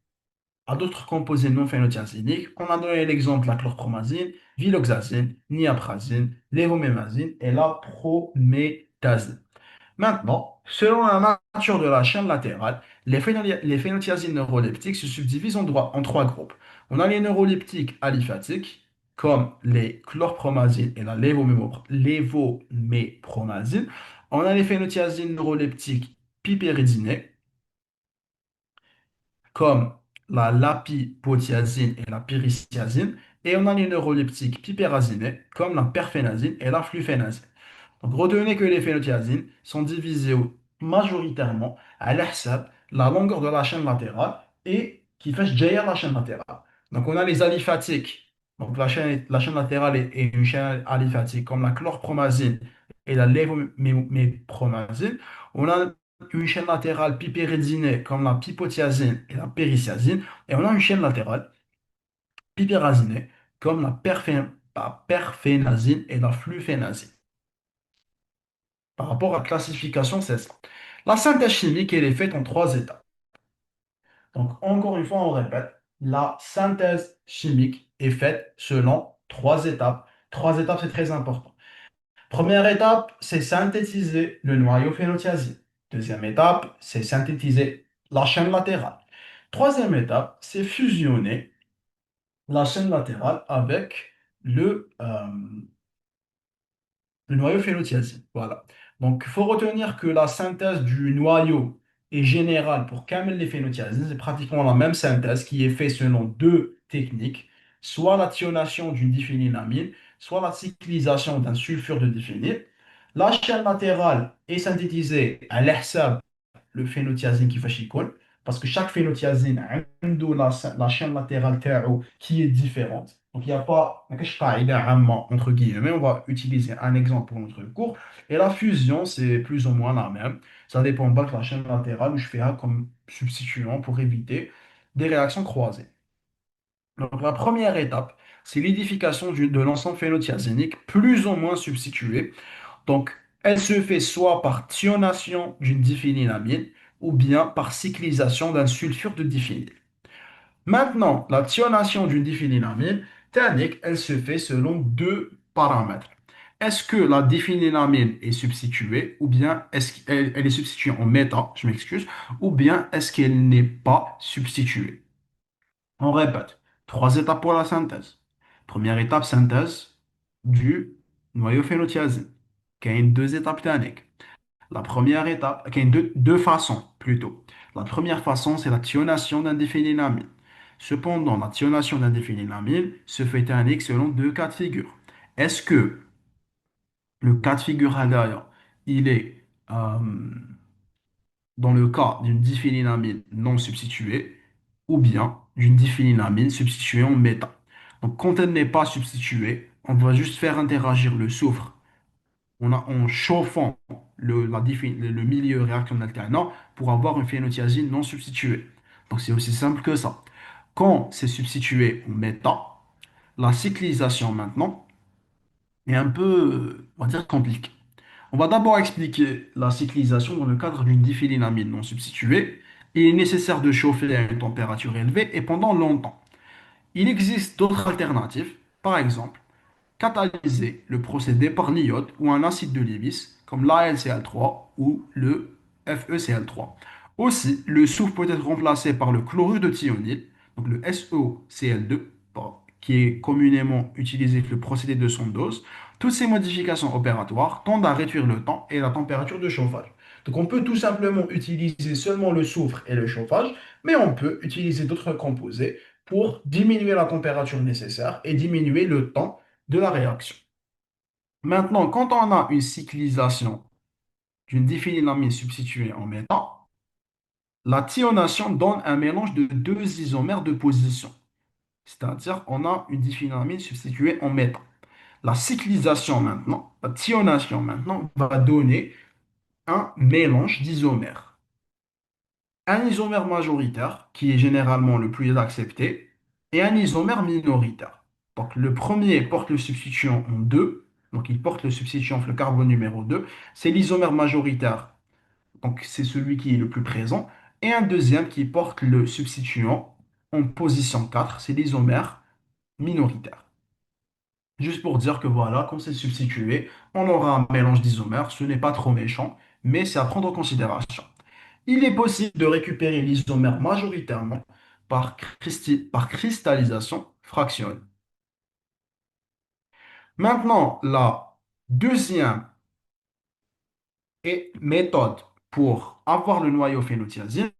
Speaker 1: à d'autres composés non phénotiazéniques. On a donné l'exemple de la chlorpromazine, viloxazine, niaprazine, lévomémazine et la prométhazine. Maintenant, selon la nature de la chaîne latérale, les phénotiazines neuroleptiques se subdivisent en trois groupes. On a les neuroleptiques aliphatiques, comme les chlorpromazines et la lévomépromazine. On a les phénotiazines neuroleptiques pipéridinées, comme la lapipotiazine et la pyrrhiziazine. Et on a les neuroleptiques pipérazinés, comme la perfénazine et la fluphénazine. Donc, retenez que les phénotiazines sont divisées majoritairement à l'ihsab, la longueur de la chaîne latérale, et qui fait derrière la chaîne latérale. Donc, on a les aliphatiques. Donc, la chaîne latérale est une chaîne aliphatique, comme la chlorpromazine et la lévomépromazine. On a une chaîne latérale pipéridinée, comme la pipotiazine et la périciazine. Et on a une chaîne latérale pipérazinée, comme la perfénazine et la fluphénazine. Par rapport à la classification, c'est ça. La synthèse chimique, elle est faite en trois étapes. Donc, encore une fois, on répète, la synthèse chimique est faite selon trois étapes. Trois étapes, c'est très important. Première étape, c'est synthétiser le noyau phénotiazine. Deuxième étape, c'est synthétiser la chaîne latérale. Troisième étape, c'est fusionner la chaîne latérale avec le noyau phénotiazine. Voilà. Donc, il faut retenir que la synthèse du noyau est générale pour camel les phénotiazines. C'est pratiquement la même synthèse qui est faite selon deux techniques, soit la thionation d'une diphénylamine, soit la cyclisation d'un sulfure de diphényl. La chaîne latérale est synthétisée à l'ihsab le phénotiazine qui fait chicole, parce que chaque phénotiazine a la chaîne latérale تاعو qui est différente. Donc, il n'y a pas ما كاينش قاعدة عامة, entre guillemets, on va utiliser un exemple pour notre cours. Et la fusion, c'est plus ou moins la même. Ça dépend pas de la chaîne latérale où je fais A comme substituant pour éviter des réactions croisées. Donc, la première étape, c'est l'édification de l'ensemble phénotiazénique plus ou moins substitué. Donc, elle se fait soit par thionation d'une diphénylamine ou bien par cyclisation d'un sulfure de diphényl. Maintenant, la thionation d'une diphénylamine, thermique, elle se fait selon deux paramètres. Est-ce que la diphénylamine est substituée ou bien est-ce qu'elle elle est substituée en méta, je m'excuse, ou bien est-ce qu'elle n'est pas substituée? On répète, trois étapes pour la synthèse. Première étape, synthèse du noyau phénotiazine. Il y a deux étapes techniques. La première étape, il y a deux façons plutôt. La première façon, c'est la thionation d'un diphénylamine. Cependant, la thionation d'un diphénylamine se fait technique selon deux cas de figure. Est-ce que le cas de figure intérieur, il est dans le cas d'une diphénylamine non substituée ou bien d'une diphénylamine substituée en méta. Donc, quand elle n'est pas substituée, on va juste faire interagir le soufre en chauffant le milieu réactionnel alternant pour avoir une phénotiazine non substituée. Donc, c'est aussi simple que ça. Quand c'est substitué en méta, la cyclisation maintenant est un peu, on va dire, compliquée. On va d'abord expliquer la cyclisation dans le cadre d'une diphénylamine non substituée. Il est nécessaire de chauffer à une température élevée et pendant longtemps. Il existe d'autres alternatives, par exemple, catalyser le procédé par l'iode ou un acide de Lewis, comme l'AlCl3 ou le FeCl3. Aussi, le soufre peut être remplacé par le chlorure de thionyl, donc le SOCl2, qui est communément utilisé pour le procédé de sondose. Toutes ces modifications opératoires tendent à réduire le temps et la température de chauffage. Donc on peut tout simplement utiliser seulement le soufre et le chauffage, mais on peut utiliser d'autres composés pour diminuer la température nécessaire et diminuer le temps de la réaction. Maintenant, quand on a une cyclisation d'une diphénylamine substituée en méthane, la thionation donne un mélange de deux isomères de position. C'est-à-dire, on a une diphénylamine substituée en méthane. La thionation maintenant, va donner un mélange d'isomères. Un isomère majoritaire, qui est généralement le plus accepté, et un isomère minoritaire. Donc, le premier porte le substituant en 2, donc il porte le substituant, le carbone numéro 2. C'est l'isomère majoritaire, donc c'est celui qui est le plus présent, et un deuxième qui porte le substituant en position 4, c'est l'isomère minoritaire. Juste pour dire que voilà, quand c'est substitué, on aura un mélange d'isomères, ce n'est pas trop méchant, mais c'est à prendre en considération. Il est possible de récupérer l'isomère majoritairement par cristallisation fractionnée. Maintenant, la deuxième méthode pour avoir le noyau phénotiazide,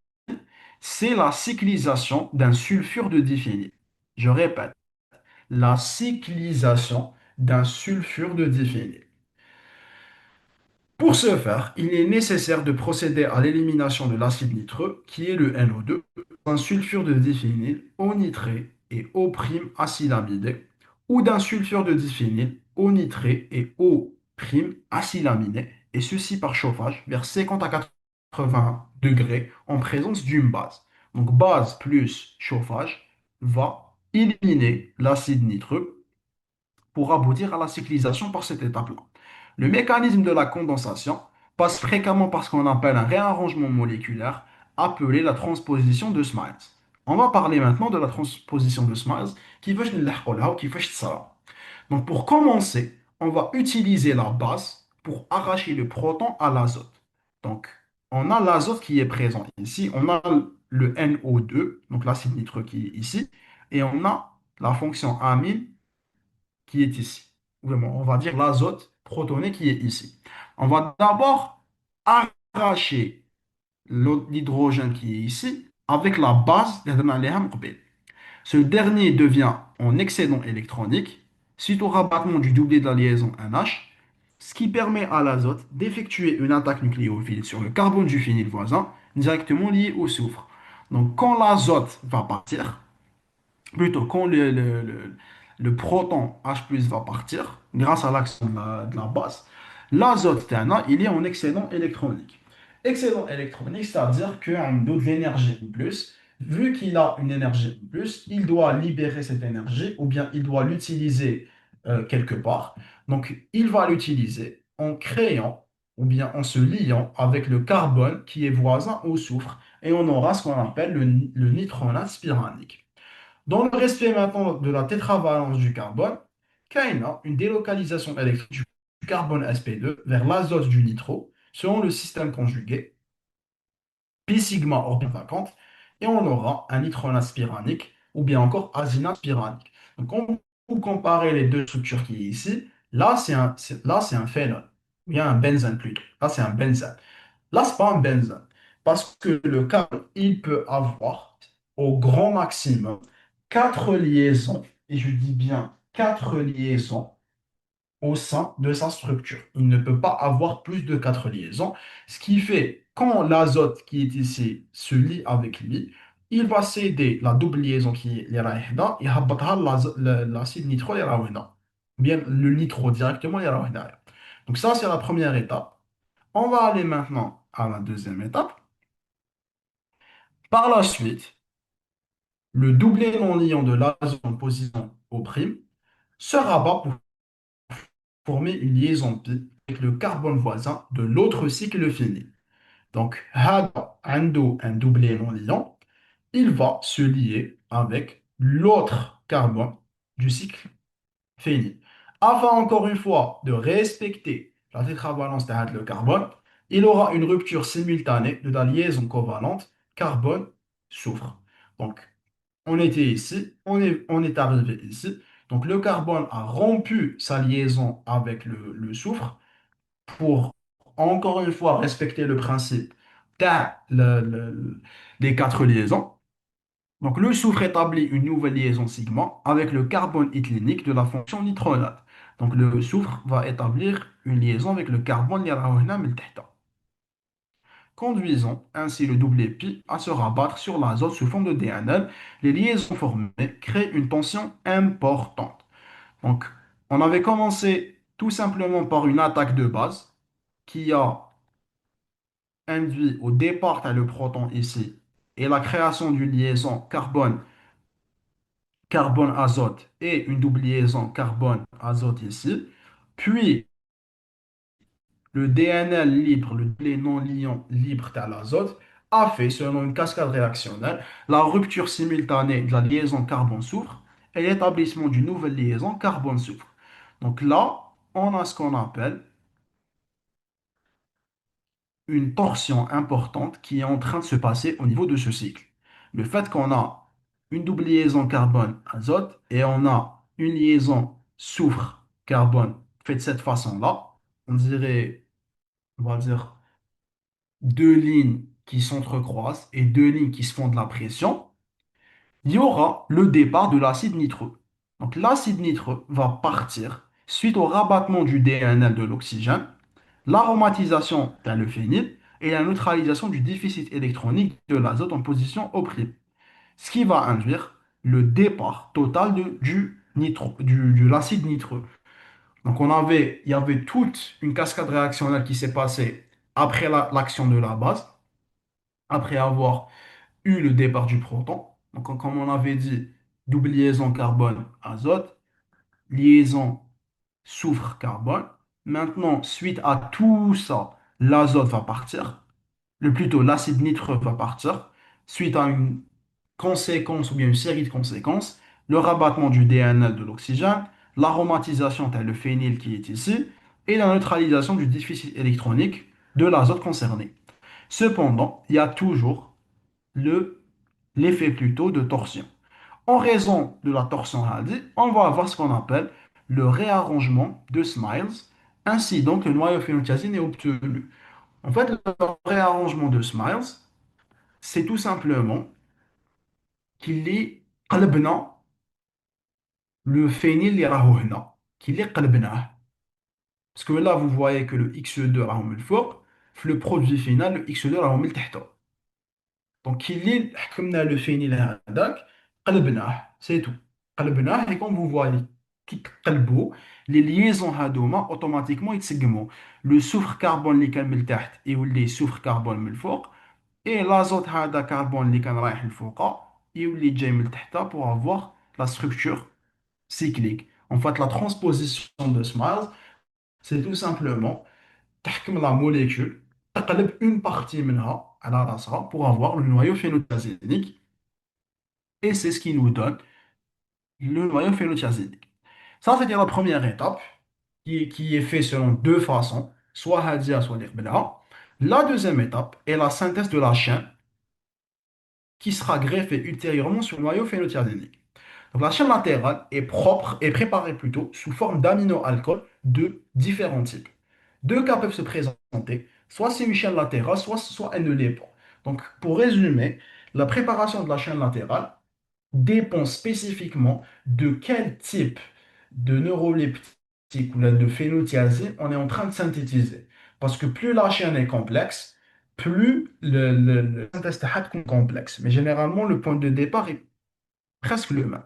Speaker 1: c'est la cyclisation d'un sulfure de diphényl. Je répète, la cyclisation d'un sulfure de diphényl. Pour ce faire, il est nécessaire de procéder à l'élimination de l'acide nitreux, qui est le NO2, d'un sulfure de diphényl au nitré et au prime acylaminé, ou d'un sulfure de diphényl au nitré et au prime acylaminé, et ceci par chauffage vers 50 à 80 degrés en présence d'une base. Donc base plus chauffage va éliminer l'acide nitreux pour aboutir à la cyclisation par cette étape-là. Le mécanisme de la condensation passe fréquemment par ce qu'on appelle un réarrangement moléculaire appelé la transposition de Smiles. On va parler maintenant de la transposition de Smiles qui veut qui fait ça. Donc pour commencer, on va utiliser la base pour arracher le proton à l'azote. Donc on a l'azote qui est présent ici, on a le NO2, donc l'acide nitreux qui est ici, et on a la fonction amine qui est ici. Vraiment, on va dire l'azote protoné qui est ici. On va d'abord arracher l'hydrogène qui est ici avec la base d'Adène. Ce dernier devient en excédent électronique suite au rabattement du doublet de la liaison NH, ce qui permet à l'azote d'effectuer une attaque nucléophile sur le carbone du phényl voisin directement lié au soufre. Donc quand l'azote va partir, plutôt quand le proton H+ va partir, grâce à l'action de la base, l'azote Tana, il est en excédent électronique. Excédent électronique, c'est-à-dire qu'il a de l'énergie en plus. Vu qu'il a une énergie en plus, il doit libérer cette énergie ou bien il doit l'utiliser quelque part. Donc, il va l'utiliser en créant ou bien en se liant avec le carbone qui est voisin au soufre et on aura ce qu'on appelle le nitronate spiranique. Dans le respect maintenant de la tétravalence du carbone, il y a une délocalisation électrique du carbone sp2 vers l'azote du nitro selon le système conjugué pi sigma orbite vacante et on aura un nitronate spiranique ou bien encore azinate spiranique. Donc, quand vous comparez les deux structures qui est ici, là, c'est un phénol, ou bien un benzène plutôt. Là, c'est un benzène. Là, ce n'est pas un benzène. Parce que le câble, il peut avoir au grand maximum quatre liaisons, et je dis bien quatre liaisons au sein de sa structure. Il ne peut pas avoir plus de quatre liaisons, ce qui fait quand l'azote qui est ici se lie avec lui, il va céder la double liaison qui est l'irahida et habatha l'acide nitro l'irahida. Bien le nitro directement l'irahida. Donc ça, c'est la première étape. On va aller maintenant à la deuxième étape. Par la suite, le doublé non-liant de l'azote en position au prime se rabat pour former une liaison pi avec le carbone voisin de l'autre cycle fini. Donc, hada عنده un doublé non-liant, il va se lier avec l'autre carbone du cycle fini. Afin encore une fois de respecter la tétravalence de le carbone, il aura une rupture simultanée de la liaison covalente carbone-soufre. Donc, on était ici, on est arrivé ici. Donc, le carbone a rompu sa liaison avec le soufre pour, encore une fois, respecter le principe des quatre liaisons. Donc, le soufre établit une nouvelle liaison sigma avec le carbone itlénique de la fonction nitronate. Donc, le soufre va établir une liaison avec le carbone اللي راهو هنا من تحت, conduisant ainsi le double épi à se rabattre sur l'azote sous forme de DNL. Les liaisons formées créent une tension importante. Donc, on avait commencé tout simplement par une attaque de base qui a induit au départ t'as le proton ici et la création d'une liaison carbone-azote et une double liaison carbone-azote ici. Puis le DNL libre, le double non-liant libre de l'azote, a fait, selon une cascade réactionnelle, la rupture simultanée de la liaison carbone-soufre et l'établissement d'une nouvelle liaison carbone-soufre. Donc là, on a ce qu'on appelle une torsion importante qui est en train de se passer au niveau de ce cycle. Le fait qu'on a une double liaison carbone-azote et on a une liaison soufre-carbone faite de cette façon-là, on dirait, on va dire, deux lignes qui s'entrecroisent et deux lignes qui se font de la pression, il y aura le départ de l'acide nitreux. Donc l'acide nitreux va partir suite au rabattement du DNL de l'oxygène, l'aromatisation d'un phényl et la neutralisation du déficit électronique de l'azote en position O', ce qui va induire le départ total de l'acide nitreux. Donc il y avait toute une cascade réactionnelle qui s'est passée après l'action de la base, après avoir eu le départ du proton. Donc, comme on avait dit, double liaison carbone-azote, liaison soufre-carbone. Maintenant, suite à tout ça, l'azote va partir, plutôt l'acide nitreux va partir, suite à une conséquence ou bien une série de conséquences, le rabattement du DNL de l'oxygène, l'aromatisation tel le phényl qui est ici, et la neutralisation du déficit électronique de l'azote concerné. Cependant, il y a toujours le l'effet plutôt de torsion. En raison de la torsion Hadi, on va avoir ce qu'on appelle le réarrangement de Smiles. Ainsi, donc, le noyau phénotiazine est obtenu. En fait, le réarrangement de Smiles, c'est tout simplement qu'il est قلبنا le phényl اللي راهو هنا, qu'il est قلبناه. Parce que là, vous voyez que le Xe2 راهو من الفوق, le produit final, le Xe2 راهو من التحت. Donc, il est حكمنا le phényl هذاك, قلبناه, c'est tout. قلبناه, et comme vous voyez, qui قلبوا, les liaisons هذوما automatiquement يتسقموا. Le soufre carbone اللي كان من التحت يولي soufre carbone من الفوق, et l'azote هذا carbone اللي كان رايح لفوق يولي جاي من التحت pour avoir la structure cyclique. En fait, la transposition de Smiles, c'est tout simplement تحكم la molécule, تقلب une partie منها على راسها pour avoir le noyau phénotiazénique, et c'est ce qui nous donne le noyau phénotiazénique. Ça, c'était la première étape qui est fait selon deux façons, soit Hadia, soit l'Irbela. La deuxième étape est la synthèse de la chaîne qui sera greffée ultérieurement sur le noyau phénotiazénique. Donc, la chaîne latérale est propre et préparée plutôt sous forme d'aminoalcool de différents types. Deux cas peuvent se présenter, soit c'est une chaîne latérale, soit elle ne l'est pas. Donc, pour résumer, la préparation de la chaîne latérale dépend spécifiquement de quel type de neuroleptique ou de phénotiazine on est en train de synthétiser. Parce que plus la chaîne est complexe, plus le synthèse est complexe. Mais généralement, le point de départ est presque le même.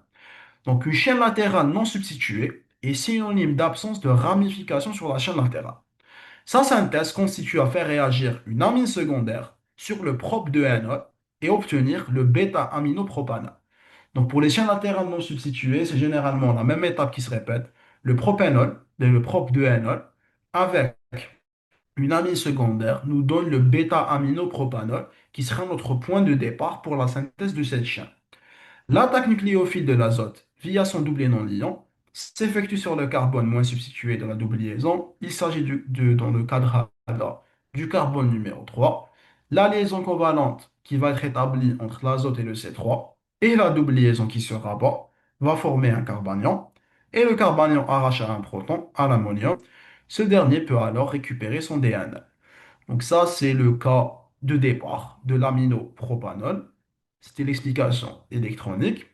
Speaker 1: Donc, une chaîne latérale non substituée est synonyme d'absence de ramification sur la chaîne latérale. Sa synthèse constitue à faire réagir une amine secondaire sur le prop de NO et obtenir le bêta-aminopropanol. Donc, pour les chaînes latérales non substituées, c'est généralement la même étape qui se répète, le propanol et le prop de NO avec une amine secondaire nous donne le bêta-aminopropanol qui sera notre point de départ pour la synthèse de cette chaîne. L'attaque nucléophile de l'azote via son doublet non liant s'effectue sur le carbone moins substitué de la double liaison. Il s'agit dans le cadre là du carbone numéro 3, la liaison covalente qui va être établie entre l'azote et le C3, et la double liaison qui se rabat va former un carbanion, et le carbanion arrache un proton à l'ammonium. Ce dernier peut alors récupérer son DNA. Donc ça, c'est le cas de départ de l'aminopropanol. C'était l'explication électronique.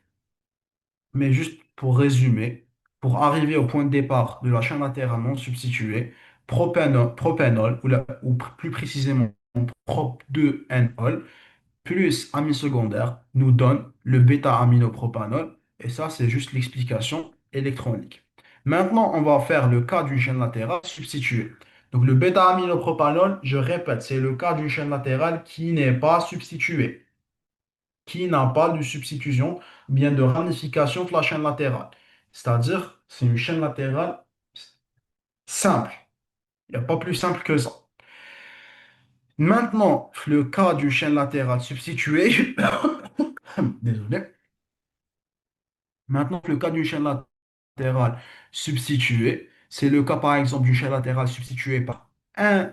Speaker 1: Mais juste pour résumer, pour arriver au point de départ de la chaîne latérale non substituée, propanol, ou plus précisément prop-2-enol, plus amine secondaire, nous donne le bêta-aminopropanol. Et ça, c'est juste l'explication électronique. Maintenant, on va faire le cas d'une chaîne latérale substituée. Donc, le bêta-aminopropanol, je répète, c'est le cas d'une chaîne latérale qui n'est pas substituée, qui n'a pas de substitution, bien de ramification de la chaîne latérale. C'est-à-dire, c'est une chaîne latérale simple. Il n'y a pas plus simple que ça. Maintenant, le cas d'une chaîne latérale substituée, désolé. Maintenant, le cas d'une chaîne latérale substituée, c'est le cas par exemple d'une chaîne latérale substituée par un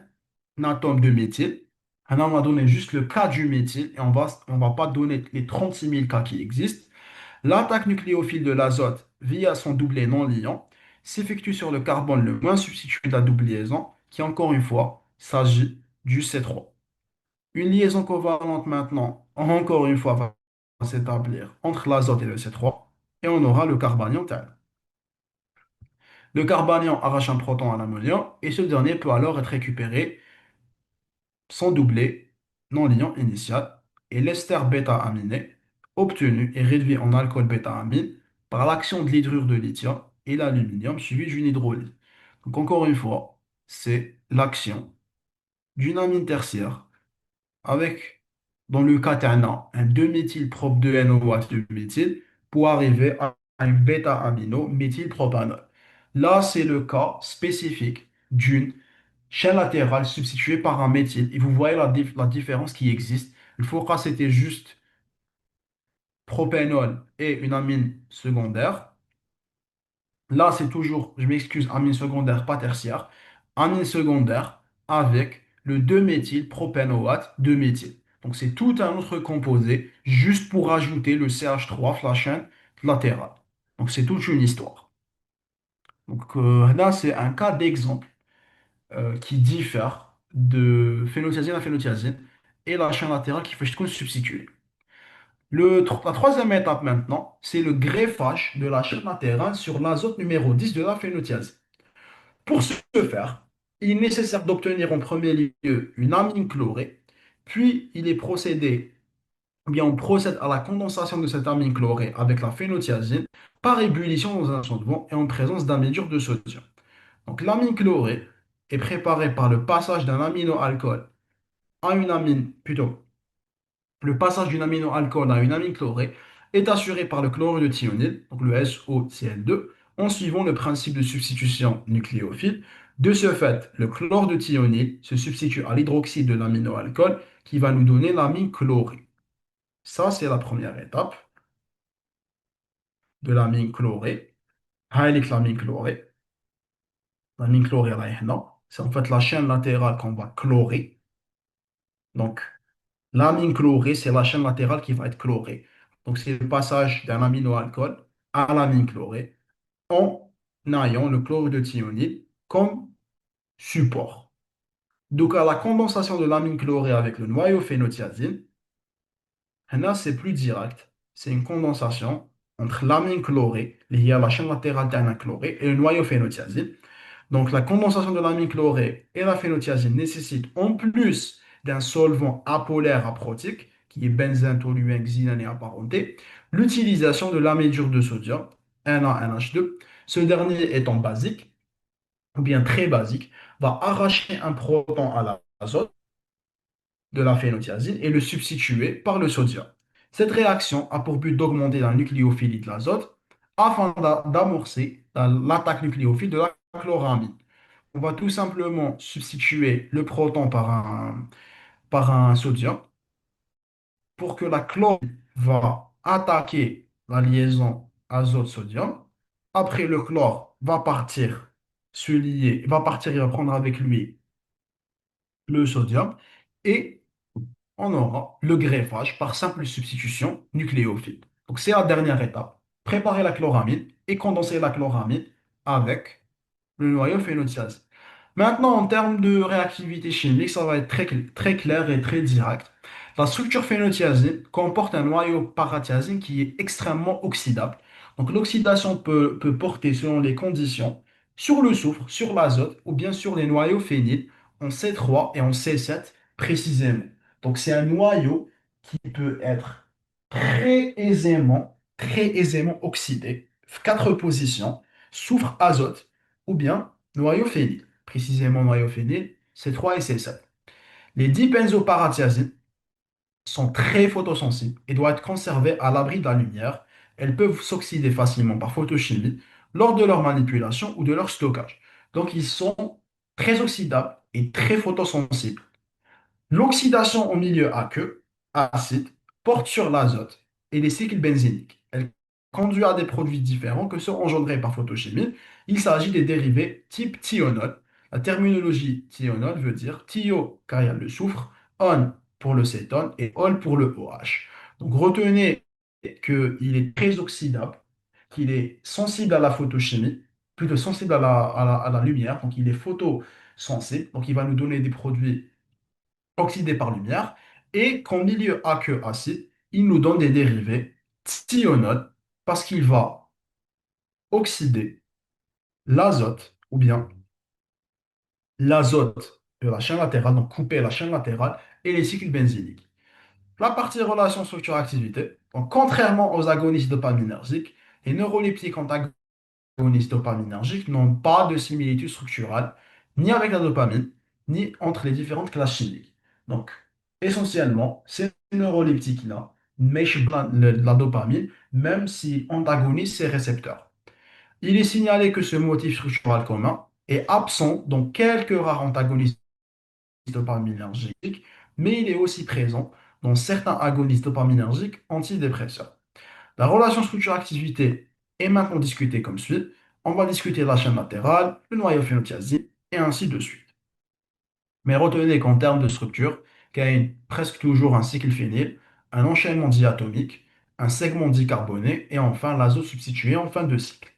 Speaker 1: atome de méthyle. Maintenant, on va donner juste le cas du méthyle et on va pas donner les 36 000 cas qui existent. L'attaque nucléophile de l'azote via son doublet non liant s'effectue sur le carbone le moins substitué de la double liaison, qui encore une fois s'agit du C3. Une liaison covalente maintenant, encore une fois, va s'établir entre l'azote et le C3, et on aura le carbanion tel. Le carbanion arrache un proton à l'ammonium, et ce dernier peut alors être récupéré sans doublet non liant initial, et l'ester bêta-aminé, obtenu et réduit en alcool bêta-amine par l'action de l'hydrure de lithium et l'aluminium suivi d'une hydrolyse. Donc encore une fois, c'est l'action d'une amine tertiaire avec, dans le quaternaire, un 2-méthylprop 2-NOH de méthyle pour arriver à un bêta-amino méthylpropanol. Là, c'est le cas spécifique d'une chaîne latérale substituée par un méthyle. Et vous voyez la différence qui existe. Le foura, c'était juste propanol et une amine secondaire. Là, c'est toujours, je m'excuse, amine secondaire, pas tertiaire. Amine secondaire avec le 2-méthylpropanoate de méthyle. Donc, c'est tout un autre composé juste pour ajouter le CH3 la chaîne latérale. Donc, c'est toute une histoire. Donc, là, c'est un cas d'exemple qui diffère de phénotiazine à phénotiazine et la chaîne latérale qui fait juste qu'on substituer. La troisième étape maintenant, c'est le greffage de la chaîne latérale sur l'azote numéro 10 de la phénotiazine. Pour ce faire, il est nécessaire d'obtenir en premier lieu une amine chlorée, puis il est procédé, ou bien on procède à la condensation de cette amine chlorée avec la phénotiazine par ébullition dans un solvant et en présence d'amidure de sodium. Donc l'amine chlorée est préparée par le passage d'un aminoalcool à une amine, plutôt, le passage d'une aminoalcool à une amine chlorée est assuré par le chlorure de thionyle, donc le SOCl2, en suivant le principe de substitution nucléophile. De ce fait, le chlore de thionyle se substitue à l'hydroxyde de l'aminoalcool qui va nous donner l'amine chlorée. Ça, c'est la première étape de l'amine chlorée. Avec l'amine chlorée. L'amine chlorée, là, non. C'est en fait la chaîne latérale qu'on va chlorer. Donc, l'amine chlorée, c'est la chaîne latérale qui va être chlorée. Donc, c'est le passage d'un aminoalcool à l'amine chlorée en ayant le chlorure de thionyle comme support. Donc, à la condensation de l'amine chlorée avec le noyau phénotiazine, là, c'est plus direct. C'est une condensation entre l'amine chlorée, liée à la chaîne latérale d'amine chlorée, et le noyau phénotiazine. Donc, la condensation de l'amine chlorée et la phénotiazine nécessite, en plus d'un solvant apolaire aprotique, qui est benzène, toluène, xylène et apparenté, l'utilisation de l'amidure de sodium, NaNH2. Ce dernier étant basique, ou bien très basique, va arracher un proton à l'azote de la phénotiazine et le substituer par le sodium. Cette réaction a pour but d'augmenter la nucléophilie de l'azote afin d'amorcer l'attaque nucléophile de la chloramine. On va tout simplement substituer le proton par un sodium pour que la chlorine va attaquer la liaison azote-sodium. Après, le chlore va partir se lier, va partir et va prendre avec lui le sodium, et on aura le greffage par simple substitution nucléophile. Donc, c'est la dernière étape. Préparer la chloramine et condenser la chloramine avec le noyau phénotiazide. Maintenant, en termes de réactivité chimique, ça va être très clair et très direct. La structure phénotiazine comporte un noyau parathiazine qui est extrêmement oxydable. Donc, l'oxydation peut porter, selon les conditions, sur le soufre, sur l'azote ou bien sur les noyaux phényles en C3 et en C7 précisément. Donc, c'est un noyau qui peut être très aisément oxydé. Quatre positions, soufre, azote ou bien noyau phényl. Précisément noyau phényl, C3 et C7. Les dibenzoparathiazines sont très photosensibles et doivent être conservées à l'abri de la lumière. Elles peuvent s'oxyder facilement par photochimie lors de leur manipulation ou de leur stockage. Donc, ils sont très oxydables et très photosensibles. L'oxydation au milieu aqueux, acide, porte sur l'azote et les cycles benzéniques. Elle conduit à des produits différents que ceux engendrés par photochimie. Il s'agit des dérivés type thionol. La terminologie thionol veut dire thio car il y a le soufre, on pour le cétone et ol pour le OH. Donc retenez qu'il est très oxydable, qu'il est sensible à la photochimie, plutôt sensible à la lumière, donc il est photosensible, donc il va nous donner des produits oxydé par lumière, et qu'en milieu aqueux acide, il nous donne des dérivés thionol parce qu'il va oxyder l'azote ou bien l'azote de la chaîne latérale, donc couper la chaîne latérale et les cycles benzéniques. La partie relation structure-activité, donc contrairement aux agonistes dopaminergiques, les neuroleptiques antagonistes dopaminergiques n'ont pas de similitude structurelle ni avec la dopamine, ni entre les différentes classes chimiques. Donc, essentiellement, ces neuroleptiques-là mèchent la dopamine, même si antagonisent ses récepteurs. Il est signalé que ce motif structural commun est absent dans quelques rares antagonistes dopaminergiques, mais il est aussi présent dans certains agonistes dopaminergiques antidépresseurs. La relation structure-activité est maintenant discutée comme suit. On va discuter de la chaîne latérale, le noyau phénotiazide, et ainsi de suite. Mais retenez qu'en termes de structure, qu'il y a presque toujours un cycle phényl, un enchaînement diatomique, un segment dicarboné, et enfin l'azote substitué en fin de cycle.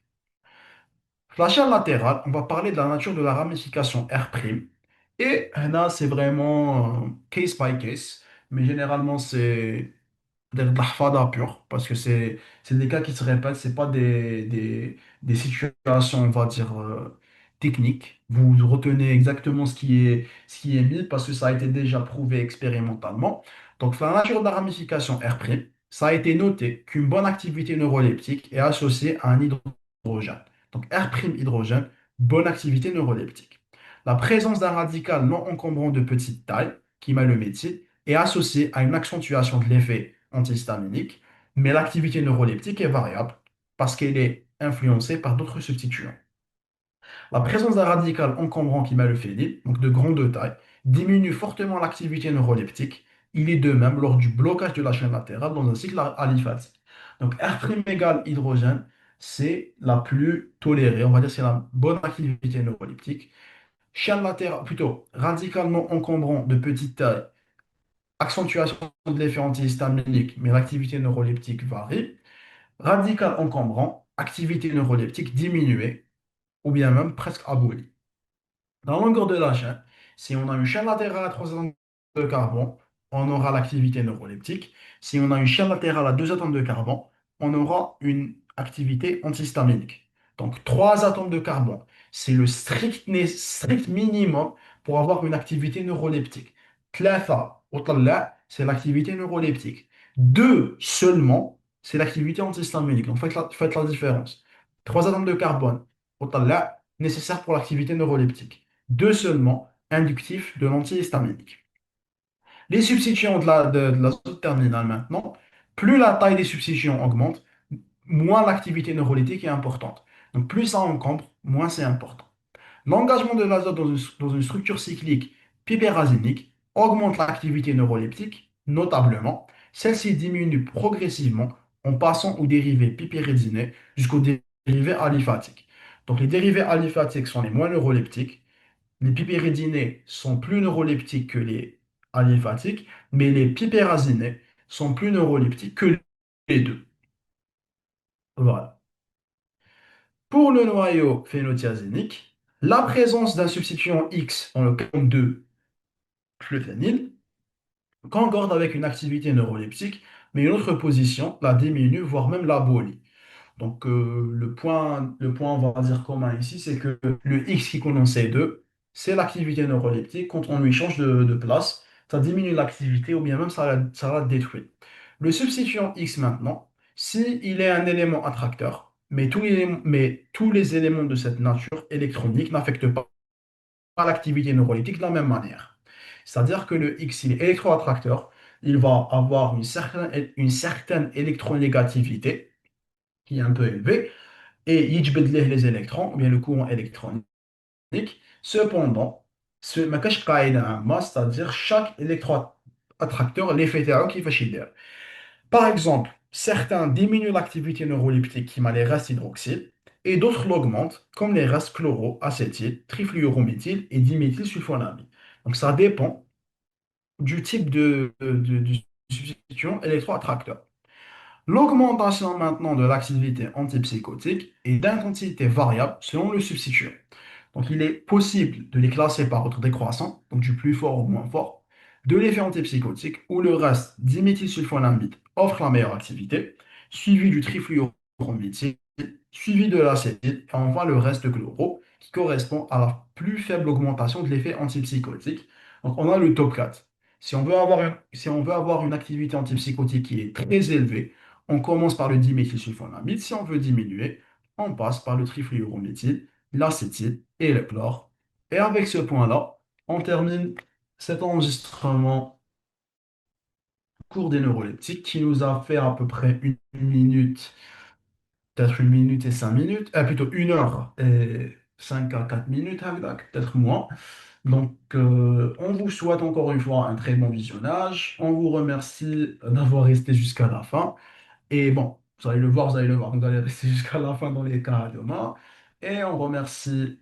Speaker 1: La chaîne latérale, on va parler de la nature de la ramification R'. Et là, c'est vraiment case by case, mais généralement, c'est de l'ahfada pure, parce que c'est des cas qui se répètent, c'est pas des situations, on va dire, techniques. Vous retenez exactement ce qui est mis, parce que ça a été déjà prouvé expérimentalement. Donc, la nature de la ramification R', ça a été noté qu'une bonne activité neuroleptique est associée à un hydrogène. Donc, R' hydrogène, bonne activité neuroleptique. La présence d'un radical non encombrant de petite taille, qui met le méthyle, est associée à une accentuation de l'effet antihistaminique, mais l'activité neuroleptique est variable parce qu'elle est influencée par d'autres substituants. La présence d'un radical encombrant qui met le phényl, donc de grande taille, diminue fortement l'activité neuroleptique. Il est de même lors du blocage de la chaîne latérale dans un cycle aliphatique. Donc R' égale hydrogène, c'est la plus tolérée, on va dire c'est la bonne activité neuroleptique. Chaîne latérale, plutôt radicalement encombrant de petite taille, accentuation de l'effet antihistaminique, mais l'activité neuroleptique varie. Radical encombrant, activité neuroleptique diminuée, ou bien même presque abolie. Dans la longueur de la chaîne, si on a une chaîne latérale à 3 atomes de carbone, on aura l'activité neuroleptique. Si on a une chaîne latérale à 2 atomes de carbone, on aura une activité antihistaminique. Donc 3 atomes de carbone, c'est le strict minimum pour avoir une activité neuroleptique. 3 وطلع, c'est l'activité neuroleptique. 2 seulement, c'est l'activité antihistaminique. Donc faites la différence. 3 atomes de carbone, وطلع, nécessaire pour l'activité neuroleptique. Deux seulement inductifs de l'antihistaminique. Les substituants de la zone terminale maintenant, plus la taille des substituants augmente, moins l'activité neuroleptique est importante. Donc plus ça encombre, moins c'est important. L'engagement de l'azote dans une structure cyclique pipérazinique augmente l'activité neuroleptique, notablement. Celle-ci diminue progressivement en passant aux dérivés pipéridinés jusqu'aux dérivés aliphatiques. Donc les dérivés aliphatiques sont les moins neuroleptiques. Les pipéridinés sont plus neuroleptiques que les aliphatique, mais les pipérazinés sont plus neuroleptiques que les deux. Voilà. Pour le noyau phénotiazénique, la présence d'un substituant X dans le carbone 2 flutanil concorde avec une activité neuroleptique, mais une autre position la diminue, voire même l'abolit. Donc, le point, on va dire commun ici, c'est que le X qui connaît C2, c'est l'activité neuroleptique. Quand on lui change de place, ça diminue l'activité ou bien même ça la détruit. Le substituant X maintenant, si il est un élément attracteur, mais tous les éléments de cette nature électronique n'affectent pas l'activité neuroleptique de la même manière. C'est-à-dire que le X, il est électroattracteur, il va avoir une certaine électronégativité qui est un peu élevée, et يجبد ليه les électrons, ou bien le courant électronique. Cependant, ما كاش قاعدة عامة, c'est-à-dire chaque électroattracteur l'effet تاعو كيفاش يدير. Par exemple, certains diminuent l'activité neuroleptique qui m'a les restes hydroxyles, et d'autres l'augmentent, comme les restes chloro, acétyl, trifluorométhyl et diméthylsulfonamide. Donc ça dépend du type du substituant électroattracteur. L'augmentation maintenant de l'activité antipsychotique est d'intensité variable selon le substituant. Donc, il est possible de les classer par ordre décroissant, donc du plus fort au moins fort, de l'effet antipsychotique, où le reste diméthylsulfonamide offre la meilleure activité, suivi du trifluorométhyle, suivi de l'acétyl, et enfin le reste de chloro, qui correspond à la plus faible augmentation de l'effet antipsychotique. Donc, on a le top 4. Si on veut avoir une activité antipsychotique qui est très élevée, on commence par le diméthylsulfonamide. Si on veut diminuer, on passe par le trifluorométhyle, l'acétyl et le chlore. Et avec ce point-là, on termine cet enregistrement court des neuroleptiques qui nous a fait à peu près une minute, peut-être 1 minute et 5 minutes, plutôt 1 heure et 5 à 4 minutes, peut-être moins. Donc, on vous souhaite encore une fois un très bon visionnage. On vous remercie d'avoir resté jusqu'à la fin. Et bon, vous allez le voir, vous allez rester jusqu'à la fin dans les cas demain. Et on remercie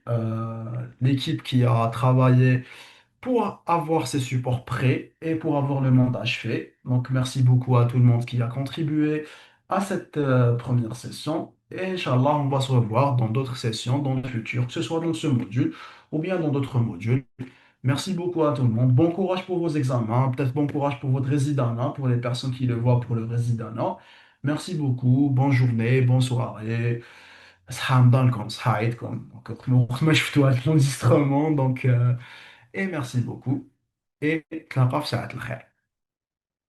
Speaker 1: l'équipe qui a travaillé pour avoir ces supports prêts et pour avoir le montage fait. Donc, merci beaucoup à tout le monde qui a contribué à cette première session. Et Inch'Allah, on va se revoir dans d'autres sessions dans le futur, que ce soit dans ce module ou bien dans d'autres modules. Merci beaucoup à tout le monde. Bon courage pour vos examens. Peut-être bon courage pour votre résidana, pour les personnes qui le voient pour le résidana. Merci beaucoup. Bonne journée, bonne soirée. صحاب صحايدكم. Donc, ما شفتوا هذا l'enregistrement. Donc, et merci beaucoup. Et نتلاقاو في ساعة الخير.